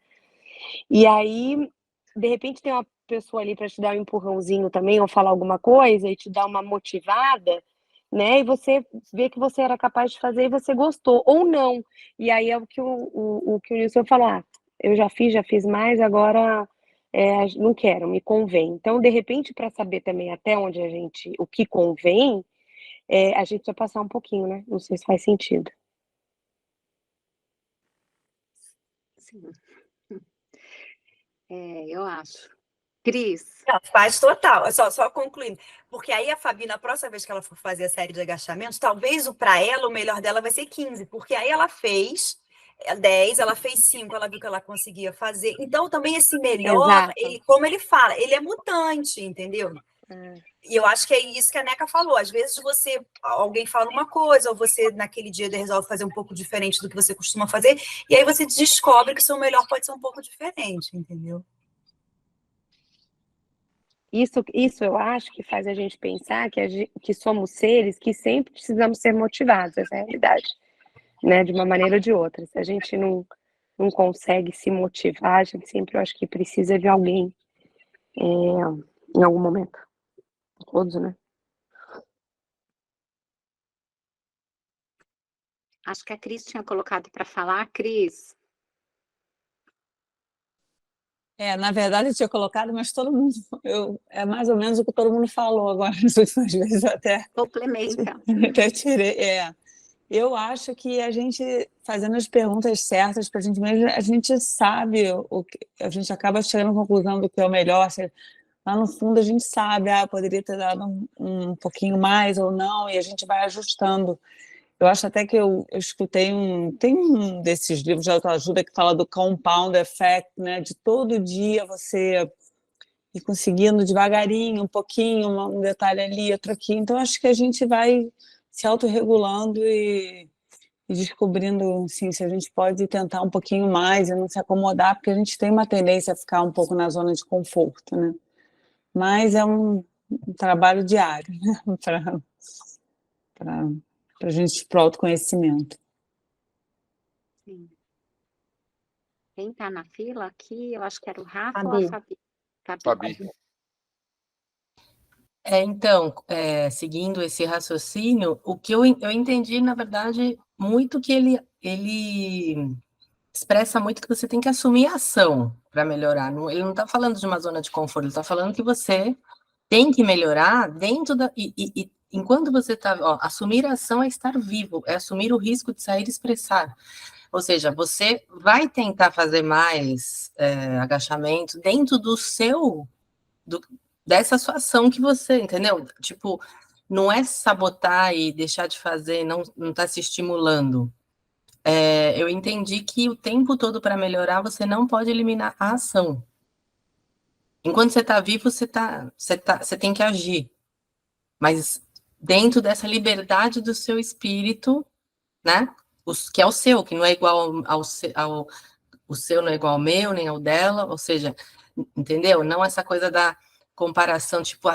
E aí, de repente tem uma pessoa ali para te dar um empurrãozinho também, ou falar alguma coisa e te dar uma motivada, né? E você vê que você era capaz de fazer e você gostou, ou não. E aí é o que o Nilson falou, eu já fiz mais, agora não quero, me convém. Então, de repente, para saber também até onde o que convém, a gente precisa passar um pouquinho, né? Não sei se faz sentido. Sim. Eu acho. Cris. Não, faz total. Só concluindo. Porque aí a Fabi, na próxima vez que ela for fazer a série de agachamentos, talvez para ela, o melhor dela vai ser 15, porque aí ela fez 10, ela fez 5, ela viu que ela conseguia fazer. Então, também esse melhor, como ele fala, ele é mutante, entendeu? E eu acho que é isso que a Neca falou. Às vezes alguém fala uma coisa, ou você naquele dia resolve fazer um pouco diferente do que você costuma fazer, e aí você descobre que o seu melhor pode ser um pouco diferente, entendeu? Isso eu acho que faz a gente pensar que somos seres que sempre precisamos ser motivados, essa é a realidade, né? De uma maneira ou de outra. Se a gente não consegue se motivar, a gente sempre, eu acho que precisa de alguém em algum momento. Todos, né? Acho que a Cris tinha colocado para falar. Cris. Na verdade eu tinha colocado, mas todo mundo, é mais ou menos o que todo mundo falou agora nas últimas vezes, até Complementa. até tirei. Eu acho que a gente, fazendo as perguntas certas para a gente mesmo, a gente sabe, a gente acaba chegando à conclusão do que é o melhor. Lá no fundo a gente sabe, poderia ter dado um pouquinho mais ou não, e a gente vai ajustando. Eu acho até que eu escutei tem um desses livros de autoajuda que fala do compound effect, né? De todo dia você ir conseguindo devagarinho, um pouquinho, um detalhe ali, outro aqui. Então, acho que a gente vai se autorregulando e descobrindo, assim, se a gente pode tentar um pouquinho mais e não se acomodar, porque a gente tem uma tendência a ficar um pouco na zona de conforto, né? Mas é um trabalho diário, né? Para a gente, para o autoconhecimento. Sim. Quem está na fila aqui, eu acho que era o Rafa Fabi. ou a Fabi? Fabi. Então, seguindo esse raciocínio, o que eu entendi, na verdade, muito que ele expressa muito que você tem que assumir a ação para melhorar. Ele não está falando de uma zona de conforto, ele está falando que você tem que melhorar dentro da... E enquanto você está... Assumir a ação é estar vivo, é assumir o risco de sair e expressar. Ou seja, você vai tentar fazer mais agachamento dentro do seu... dessa sua ação que você, entendeu? Tipo, não é sabotar e deixar de fazer, não está se estimulando. Eu entendi que o tempo todo para melhorar, você não pode eliminar a ação. Enquanto você está vivo, você tem que agir. Mas dentro dessa liberdade do seu espírito, né? Que é o seu, que não é igual o seu não é igual ao meu, nem ao dela, ou seja, entendeu? Não essa coisa da comparação, tipo,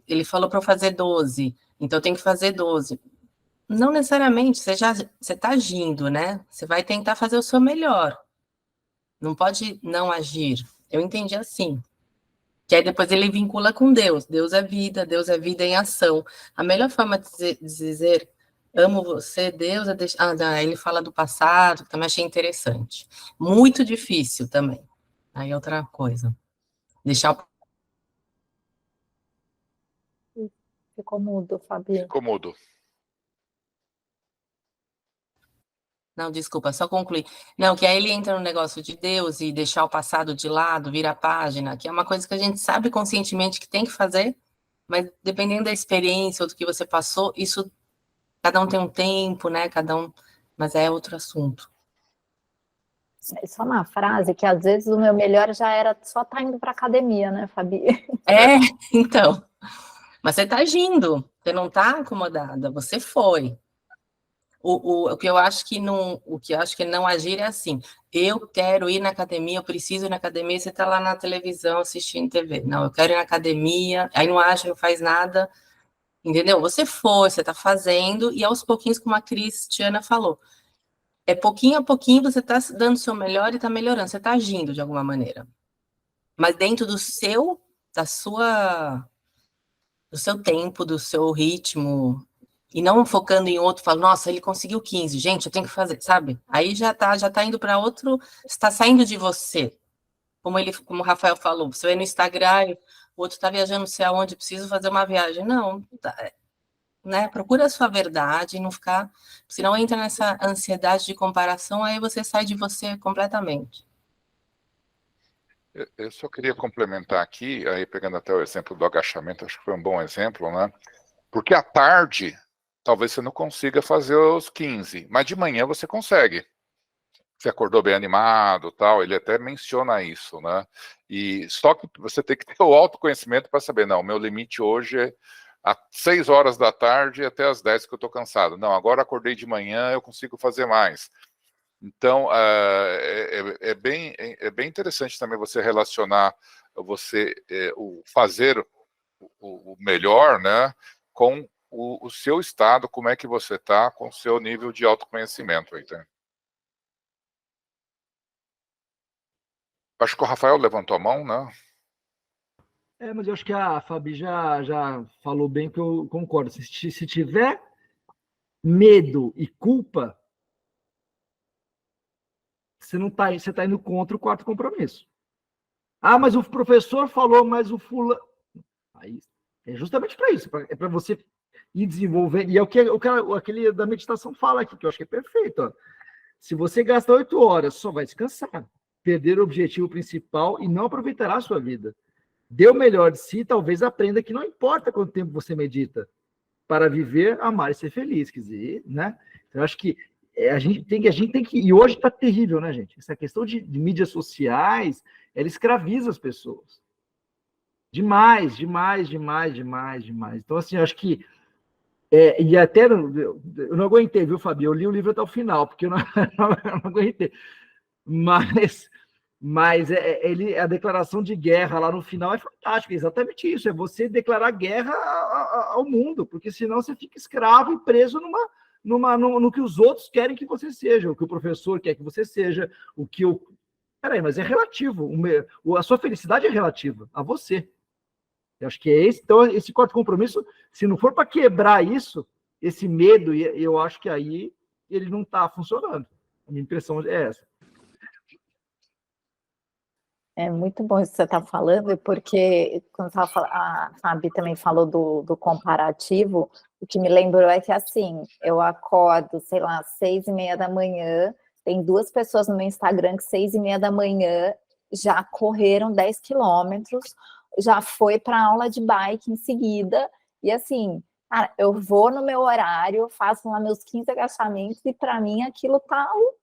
ele falou para eu fazer 12, então eu tenho que fazer 12. Não necessariamente, você está agindo, né? Você vai tentar fazer o seu melhor. Não pode não agir. Eu entendi assim. Que aí depois ele vincula com Deus. Deus é vida em ação. A melhor forma de dizer amo você, Deus, é deixar... ele fala do passado, que também achei interessante. Muito difícil também. Aí outra coisa. Deixar Ficou mudo, Fabi. Ficou mudo. Não, desculpa, só concluir. Não, que aí ele entra no negócio de Deus e deixar o passado de lado, virar a página, que é uma coisa que a gente sabe conscientemente que tem que fazer, mas dependendo da experiência ou do que você passou, isso, cada um tem um tempo, né? Mas é outro assunto. Só uma frase que às vezes o meu melhor já era só estar indo para academia, né, Fabi? Então. Mas você está agindo, você não está acomodada, você foi. O que eu acho que não, o que eu acho que não agir é assim, eu quero ir na academia, eu preciso ir na academia, você está lá na televisão assistindo TV. Não, eu quero ir na academia, aí não age, não faz nada, entendeu? Você foi, você está fazendo, e aos pouquinhos, como a Cristiana falou, é pouquinho a pouquinho você está dando o seu melhor e está melhorando, você está agindo de alguma maneira. Mas dentro do seu tempo, do seu ritmo, e não focando em outro, falando, nossa, ele conseguiu 15, gente, eu tenho que fazer, sabe? Aí já tá indo para outro, está saindo de você. Como o Rafael falou, você vê no Instagram, o outro está viajando não sei aonde, preciso fazer uma viagem. Não, né? Procura a sua verdade, não ficar, senão entra nessa ansiedade de comparação, aí você sai de você completamente. Eu só queria complementar aqui, aí pegando até o exemplo do agachamento, acho que foi um bom exemplo, né? Porque à tarde, talvez você não consiga fazer os 15, mas de manhã você consegue. Você acordou bem animado, tal, ele até menciona isso, né? E só que você tem que ter o autoconhecimento para saber, não, meu limite hoje é às 6 horas da tarde até às 10 que eu estou cansado. Não, agora acordei de manhã, eu consigo fazer mais. Então, é bem interessante também você relacionar o fazer o melhor, né, com o seu estado, como é que você está, com o seu nível de autoconhecimento. Aí, tá? Acho que o Rafael levantou a mão, né? Mas eu acho que a Fabi já falou bem, que eu concordo. Se tiver medo e culpa, você está indo contra o quarto compromisso. Ah, mas o professor falou, mas o fulano... Aí, é justamente para isso, é para você ir desenvolvendo. E é o que aquele da meditação fala aqui, que eu acho que é perfeito. Ó. Se você gasta 8 horas, só vai descansar, perder o objetivo principal e não aproveitará a sua vida. Dê o melhor de si, talvez aprenda que não importa quanto tempo você medita, para viver, amar e ser feliz. Quer dizer, né? Eu acho que a gente tem que... E hoje está terrível, né, gente? Essa questão de mídias sociais, ela escraviza as pessoas. Demais. Então, assim, eu acho que... e até... Eu não aguentei, viu, Fabi? Eu li o livro até o final, porque eu não aguentei. Mas a declaração de guerra lá no final é fantástica, é exatamente isso, é você declarar guerra ao mundo, porque senão você fica escravo e preso no que os outros querem que você seja, o que o professor quer que você seja, o que o... Peraí, mas é relativo, a sua felicidade é relativa a você. Eu acho que é esse. Então, esse quarto compromisso, se não for para quebrar isso, esse medo, eu acho que aí ele não está funcionando. A minha impressão é essa. É muito bom isso que você está falando, porque quando a Fabi também falou do comparativo, o que me lembrou é que, assim, eu acordo, sei lá, 6h30 da manhã, tem 2 pessoas no meu Instagram que 6h30 da manhã já correram 10 quilômetros, já foi para aula de bike em seguida, e assim, cara, eu vou no meu horário, faço lá meus 15 agachamentos, e para mim aquilo tá o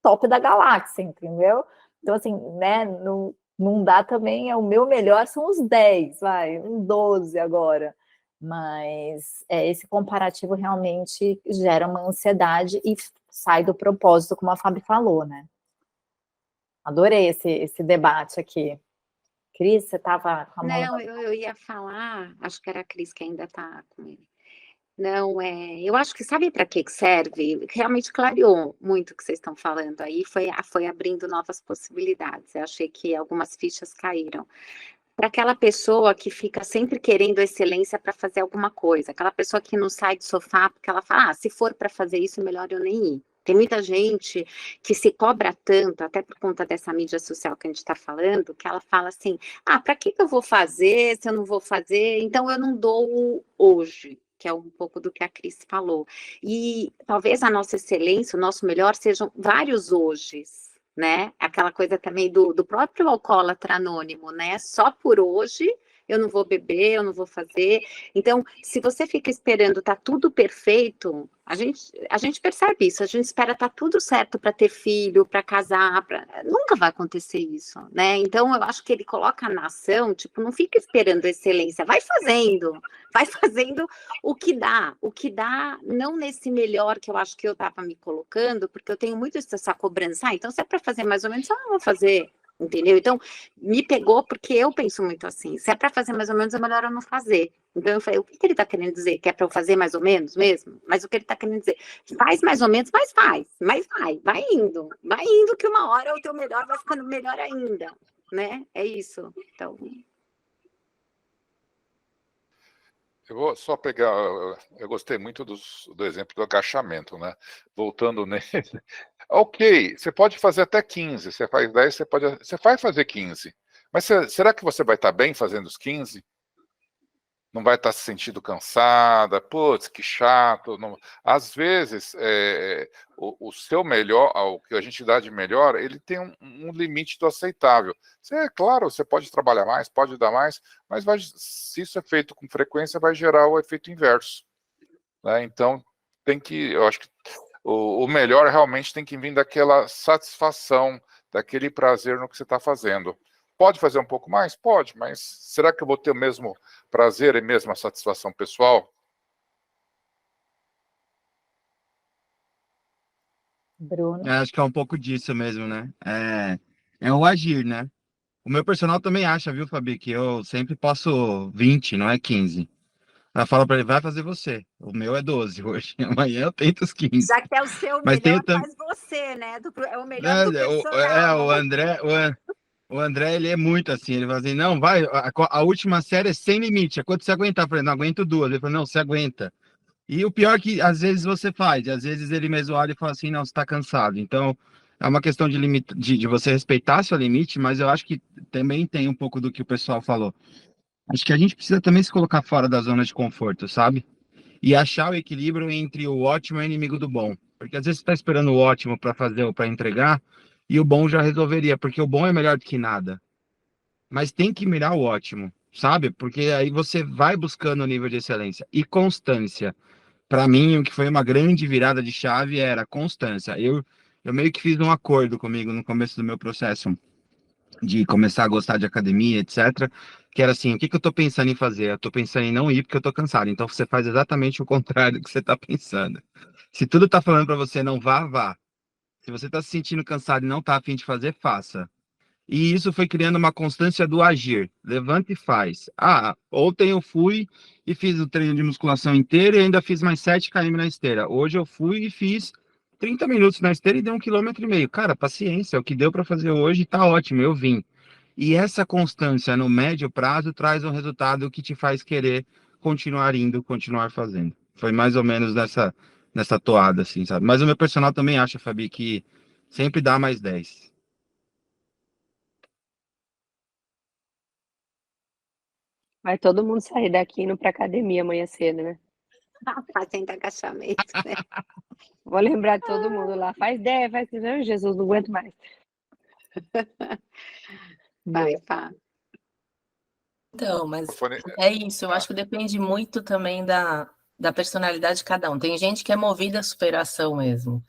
top da galáxia, entendeu? Então, assim, né, não dá também, o meu melhor são os 10, uns 12 agora. Mas esse comparativo realmente gera uma ansiedade e sai do propósito, como a Fabi falou, né? Adorei esse debate aqui. Cris, você estava com a mão... Não, eu ia falar, acho que era a Cris que ainda está com ele. Não, eu acho que sabe para que serve? Realmente clareou muito o que vocês estão falando aí, foi abrindo novas possibilidades. Eu achei que algumas fichas caíram. Para aquela pessoa que fica sempre querendo excelência para fazer alguma coisa, aquela pessoa que não sai do sofá porque ela fala, se for para fazer isso, melhor eu nem ir. Tem muita gente que se cobra tanto, até por conta dessa mídia social que a gente está falando, que ela fala assim, para que eu vou fazer se eu não vou fazer? Então eu não dou hoje. Que é um pouco do que a Cris falou. E talvez a nossa excelência, o nosso melhor, sejam vários hojes, né? Aquela coisa também do próprio alcoólatra anônimo, né? Só por hoje eu não vou beber, eu não vou fazer. Então, se você fica esperando tá tudo perfeito, a gente percebe isso, a gente espera tá tudo certo para ter filho, para casar, nunca vai acontecer isso, né? Então, eu acho que ele coloca na ação, tipo, não fica esperando excelência, vai fazendo o que dá, não nesse melhor que eu acho que eu estava me colocando, porque eu tenho muito essa cobrança, então se é para fazer mais ou menos, eu não vou fazer, entendeu? Então, me pegou porque eu penso muito assim, se é para fazer mais ou menos, é melhor eu não fazer. Então, eu falei, o que ele está querendo dizer? Que é para eu fazer mais ou menos mesmo? Mas o que ele está querendo dizer? Faz mais ou menos, mas vai indo que uma hora o teu melhor vai ficando melhor ainda, né? É isso, então... Eu vou só pegar, eu gostei muito do exemplo do agachamento, né? Voltando nele. Ok, você pode fazer até 15, você faz 10, você vai fazer 15. Mas será que você vai estar bem fazendo os 15? Não vai estar se sentindo cansada, putz, que chato. Não... Às vezes, o seu melhor, o que a gente dá de melhor, ele tem um limite do aceitável. Claro, você pode trabalhar mais, pode dar mais, mas se isso é feito com frequência, vai gerar o efeito inverso, né? Então, eu acho que o melhor realmente tem que vir daquela satisfação, daquele prazer no que você está fazendo. Pode fazer um pouco mais? Pode, mas será que eu vou ter o mesmo prazer e mesma satisfação pessoal? Bruno? Acho que é um pouco disso mesmo, né? É o agir, né? O meu personal também acha, viu, Fabi, que eu sempre posso 20, não é 15. Ela fala pra ele, vai fazer você. O meu é 12 hoje. Amanhã eu tento os 15. Já que é o seu Mas melhor, tenho também. faz você, né? É o melhor do O personal. André, o André, ele é muito assim. Ele fala assim: não, vai, a última série é sem limite. É quanto você aguentar? Eu falei, não aguento duas. Ele falou, não, você aguenta. E o pior é que às vezes você faz, e às vezes ele mesmo olha e fala assim, não, você está cansado. Então, é uma questão de você respeitar seu limite, mas eu acho que também tem um pouco do que o pessoal falou. Acho que a gente precisa também se colocar fora da zona de conforto, sabe? E achar o equilíbrio entre o ótimo e o inimigo do bom. Porque às vezes você está esperando o ótimo para fazer ou para entregar, e o bom já resolveria, porque o bom é melhor do que nada. Mas tem que mirar o ótimo, sabe? Porque aí você vai buscando o nível de excelência. E constância. Para mim, o que foi uma grande virada de chave era a constância. Eu meio que fiz um acordo comigo no começo do meu processo de começar a gostar de academia, etc. Que era assim, o que eu estou pensando em fazer? Eu estou pensando em não ir porque eu estou cansado. Então você faz exatamente o contrário do que você está pensando. Se tudo está falando para você não vá, vá. Se você está se sentindo cansado e não está a fim de fazer, faça. E isso foi criando uma constância do agir. Levanta e faz. Ah, ontem eu fui e fiz o treino de musculação inteiro e ainda fiz mais 7 km na esteira. Hoje eu fui e fiz 30 minutos na esteira e dei 1,5 km. Cara, paciência, é o que deu para fazer hoje tá ótimo, eu vim. E essa constância no médio prazo traz um resultado que te faz querer continuar indo, continuar fazendo. Foi mais ou menos nessa toada, assim, sabe? Mas o meu personal também acha, Fabi, que sempre dá mais 10. Vai todo mundo sair daqui indo pra academia amanhã cedo, né? Fazendo agachamento, né? Vou lembrar todo mundo lá. Faz 10, faz 15. Jesus, não aguento mais. Vai, Fá. Então, mas é isso, eu acho que depende muito também da personalidade de cada um. Tem gente que é movida à superação mesmo,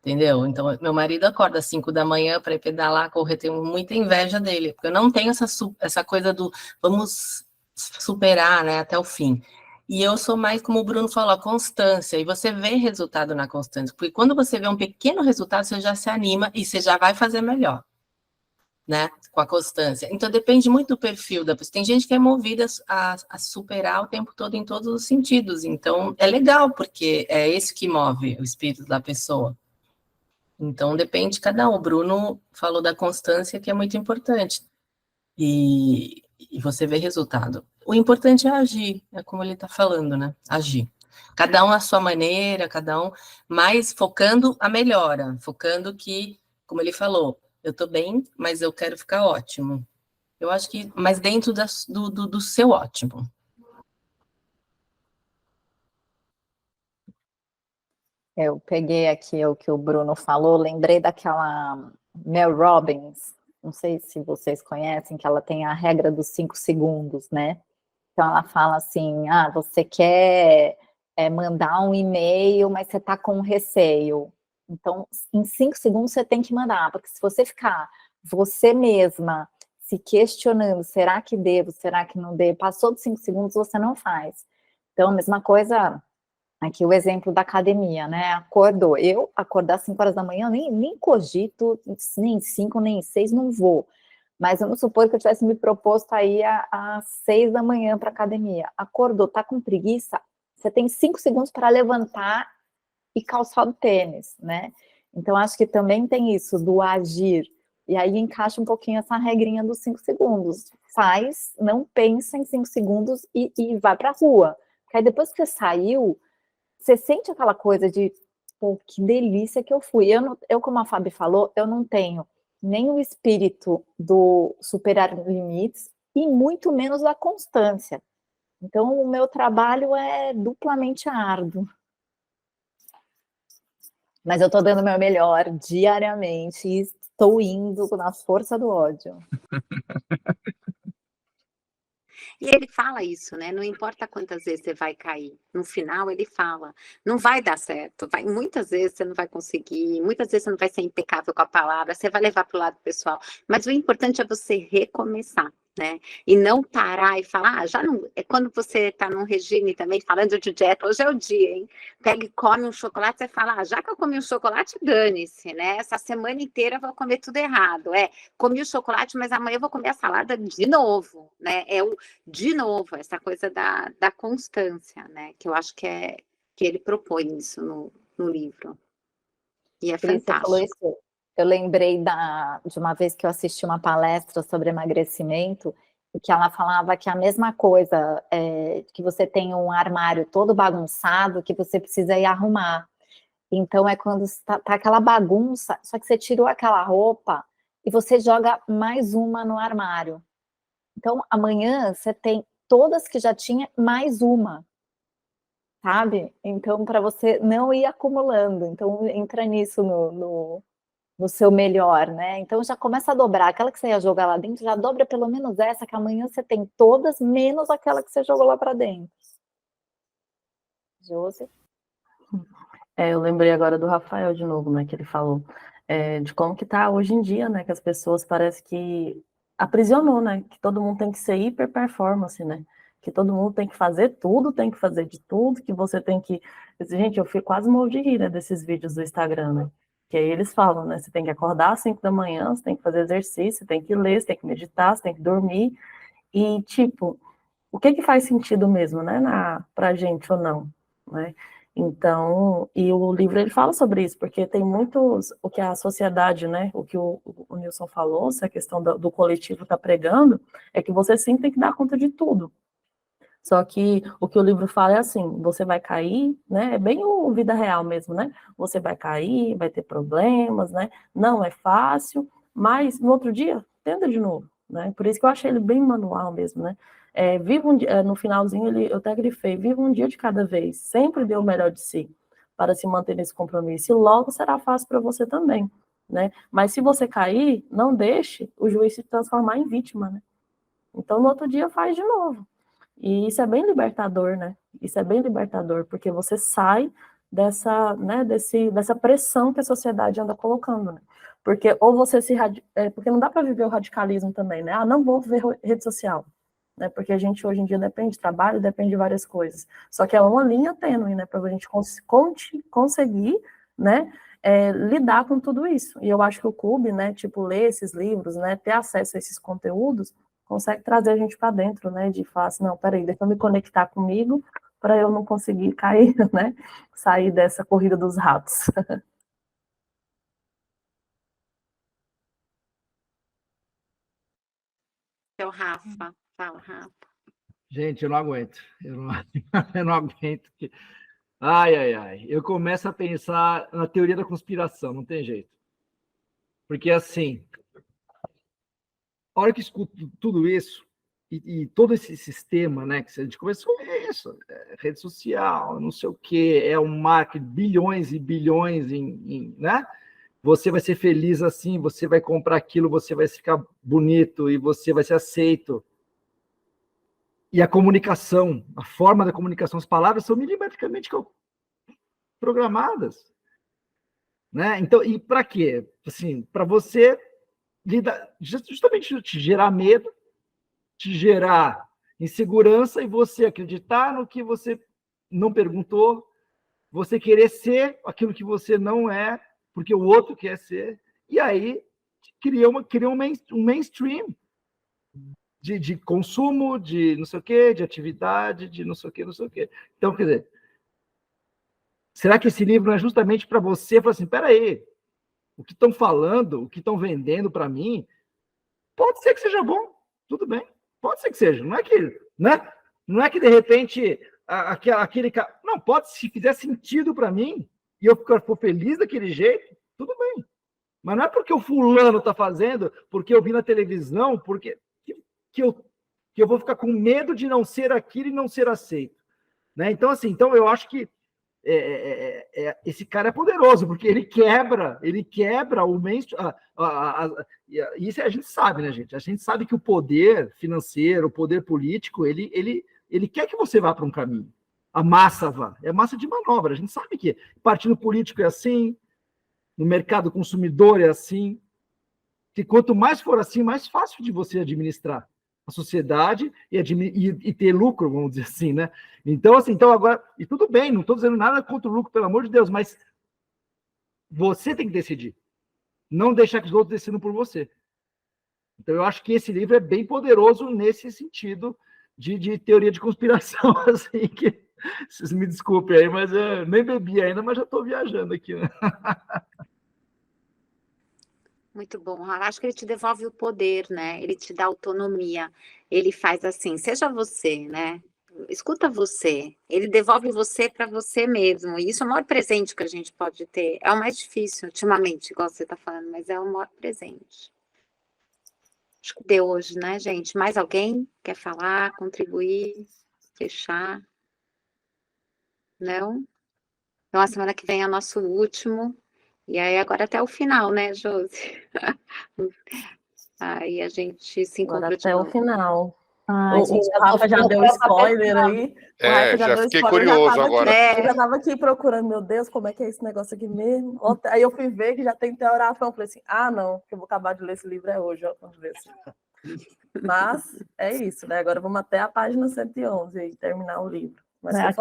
entendeu? Então, meu marido acorda às 5 da manhã para ir pedalar, correr, tenho muita inveja dele, porque eu não tenho essa coisa do vamos superar, né, até o fim. E eu sou mais, como o Bruno falou, a constância, e você vê resultado na constância, porque quando você vê um pequeno resultado, você já se anima e você já vai fazer melhor, né, com a constância. Então, depende muito do perfil da pessoa. Tem gente que é movida a superar o tempo todo em todos os sentidos. Então, é legal, porque é esse que move o espírito da pessoa. Então, depende de cada um. O Bruno falou da constância, que é muito importante. E você vê resultado. O importante é agir, é como ele está falando, né? Agir. Cada um à sua maneira, cada um, mas focando a melhora, focando que, como ele falou, eu estou bem, mas eu quero ficar ótimo. Eu acho que, mas dentro do seu ótimo. Eu peguei aqui o que o Bruno falou, lembrei daquela Mel Robbins, não sei se vocês conhecem, que ela tem a regra dos 5 segundos, né? Então, ela fala assim, você quer mandar um e-mail, mas você está com receio. Então, em 5 segundos você tem que mandar, porque se você ficar você mesma se questionando, será que devo, será que não devo, passou dos 5 segundos, você não faz. Então, a mesma coisa, aqui o exemplo da academia, né? Eu acordar às 5 horas da manhã, nem cogito, nem 5, nem 6, não vou. Mas vamos supor que eu tivesse me proposto aí às 6 da manhã para academia. Acordou, tá com preguiça, você tem 5 segundos para levantar e calçar o tênis, né? Então, acho que também tem isso, do agir. E aí encaixa um pouquinho essa regrinha dos 5 segundos. Faz, não pensa em 5 segundos e vai para a rua. Porque aí depois que você saiu, você sente aquela coisa de, pô, que delícia que eu fui. Eu, como a Fábio falou, eu não tenho nem o espírito do superar limites e muito menos a constância. Então, o meu trabalho é duplamente árduo. Mas eu estou dando o meu melhor diariamente e estou indo na força do ódio. E ele fala isso, né? Não importa quantas vezes você vai cair. No final, ele fala, não vai dar certo. Muitas vezes você não vai conseguir, muitas vezes você não vai ser impecável com a palavra, você vai levar para o lado pessoal. Mas o importante é você recomeçar, né? E não parar e falar, já não... É quando você está num regime também, falando de dieta, hoje é o dia, hein? Pega e come um chocolate, você fala, já que eu comi um chocolate, dane-se, né? Essa semana inteira eu vou comer tudo errado. Comi o chocolate, mas amanhã eu vou comer a salada de novo, né? De novo, essa coisa da constância, né? Que eu acho que ele propõe isso no livro. E é Cris, você falou fantástico. isso, eu lembrei de uma vez que eu assisti uma palestra sobre emagrecimento, e que ela falava que a mesma coisa, que você tem um armário todo bagunçado, que você precisa ir arrumar. Então, é quando tá aquela bagunça, só que você tirou aquela roupa e você joga mais uma no armário. Então, amanhã você tem todas que já tinha, mais uma, sabe? Então, para você não ir acumulando. Então, entra nisso no seu melhor, né? Então, já começa a dobrar. Aquela que você ia jogar lá dentro, já dobra pelo menos essa, que amanhã você tem todas, menos aquela que você jogou lá para dentro. Josi? Eu lembrei agora do Rafael de novo, né? Que ele falou de como que tá hoje em dia, né? Que as pessoas parece que aprisionou, né? Que todo mundo tem que ser hiper performance, né? Que todo mundo tem que fazer tudo, tem que fazer de tudo, que você tem que... Gente, eu fico quase morro de rir, né, desses vídeos do Instagram, né? Que aí eles falam, né? Você tem que acordar às 5 da manhã, você tem que fazer exercício, você tem que ler, você tem que meditar, você tem que dormir. E, tipo, o que faz sentido mesmo, né? Pra gente ou não, né? Então, e o livro ele fala sobre isso, porque tem muitos, o que a sociedade, né, o que o Nilson falou, essa questão do coletivo está pregando, é que você sim tem que dar conta de tudo. Só que o que o livro fala é assim, você vai cair, né, é bem o vida real mesmo, né, você vai cair, vai ter problemas, né, não é fácil, mas no outro dia, tenta de novo, né, por isso que eu achei ele bem manual mesmo, né. Viva um dia, no finalzinho eu até grifei, viva um dia de cada vez, sempre dê o melhor de si, para se manter nesse compromisso, e logo será fácil para você também, né, mas se você cair, não deixe o juiz se transformar em vítima, né, então no outro dia faz de novo, e isso é bem libertador, né, isso é bem libertador, porque você sai dessa, né, dessa pressão que a sociedade anda colocando, né, porque ou você porque não dá para viver o radicalismo também, né, não vou ver rede social, né, porque a gente hoje em dia depende de trabalho, depende de várias coisas, só que é uma linha tênue, né, para a gente conseguir, né, lidar com tudo isso, e eu acho que o clube, né, tipo, ler esses livros, né, ter acesso a esses conteúdos, consegue trazer a gente para dentro, né, de falar assim, não, peraí, deixa eu me conectar comigo, para eu não conseguir cair, né, sair dessa corrida dos ratos. Então, Rafa, fala, Rafa. Gente, eu não aguento. Eu não aguento. Ai. Eu começo a pensar na teoria da conspiração, não tem jeito. Porque, assim, a hora que eu escuto tudo isso, e todo esse sistema, né, que a gente começou isso, rede social, não sei o quê, um marketing, bilhões e bilhões né? você vai ser feliz assim, você vai comprar aquilo, você vai ficar bonito e você vai ser aceito. E a comunicação, a forma da comunicação, as palavras são milimetricamente programadas. Né? Então, e para quê? Assim, para você justamente te gerar medo, te gerar insegurança e você acreditar no que você não perguntou, você querer ser aquilo que você não é, porque o outro quer ser, e aí cria um mainstream de consumo, de não sei o quê, de atividade, de não sei o quê, não sei o quê. Então, quer dizer, será que esse livro não é justamente para você falar assim, peraí, o que estão falando, o que estão vendendo para mim, pode ser que seja bom, tudo bem, pode ser que seja, não é que, né? Não é que de repente aquele cara, não, pode, se fizer sentido para mim e eu for feliz daquele jeito, tudo bem. Mas não é porque o fulano está fazendo, porque eu vi na televisão, porque que eu vou ficar com medo de não ser aquilo e não ser aceito. Né? Então, assim, eu acho que esse cara é poderoso, porque ele quebra o mainstream. Isso a gente sabe, né, gente? A gente sabe que o poder financeiro, o poder político, ele quer que você vá para um caminho. A massa vá. É massa de manobra. A gente sabe que partido político é assim, no mercado consumidor é assim, que quanto mais for assim, mais fácil de você administrar a sociedade e ter lucro, vamos dizer assim, né? Então, assim, agora, e tudo bem, não estou dizendo nada contra o lucro, pelo amor de Deus, mas você tem que decidir. Não deixar que os outros decidam por você. Então, eu acho que esse livro é bem poderoso nesse sentido de teoria de conspiração, assim, que vocês me desculpem aí, mas eu nem bebi ainda, mas já estou viajando aqui, né? Muito bom. Eu acho que ele te devolve o poder, né? Ele te dá autonomia. Ele faz assim, seja você, né? Escuta você. Ele devolve você para você mesmo. E isso é o maior presente que a gente pode ter. É o mais difícil, ultimamente, igual você está falando, mas é o maior presente. Acho que deu hoje, né, gente? Mais alguém quer falar, contribuir, fechar? Não? Então, a semana que vem é o nosso último. E aí, agora até o final, né, Josi? Aí a gente se encontra Agora de até o novo. final. Ai, gente, O Rafa já deu spoiler aí. O Rafa já deu fiquei spoiler, curioso agora. Eu já estava aqui procurando, meu Deus, como é que é esse negócio aqui mesmo? Aí eu fui ver que já tem teoração. Falei assim, não, que eu vou acabar de ler esse livro hoje. Ó, vamos ver assim. Mas é isso, né? Agora vamos até a página 111 e terminar o livro. Mas a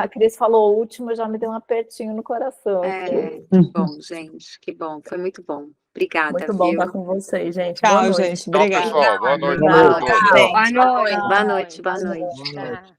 Cris falou o último, já me deu um apertinho no coração. Que bom, gente, que bom, foi muito bom. Obrigada, muito bom estar com vocês, gente. Tchau, boa noite. Gente. Obrigada. Tchau, pessoal. Boa noite. Boa noite. Boa noite. Boa noite.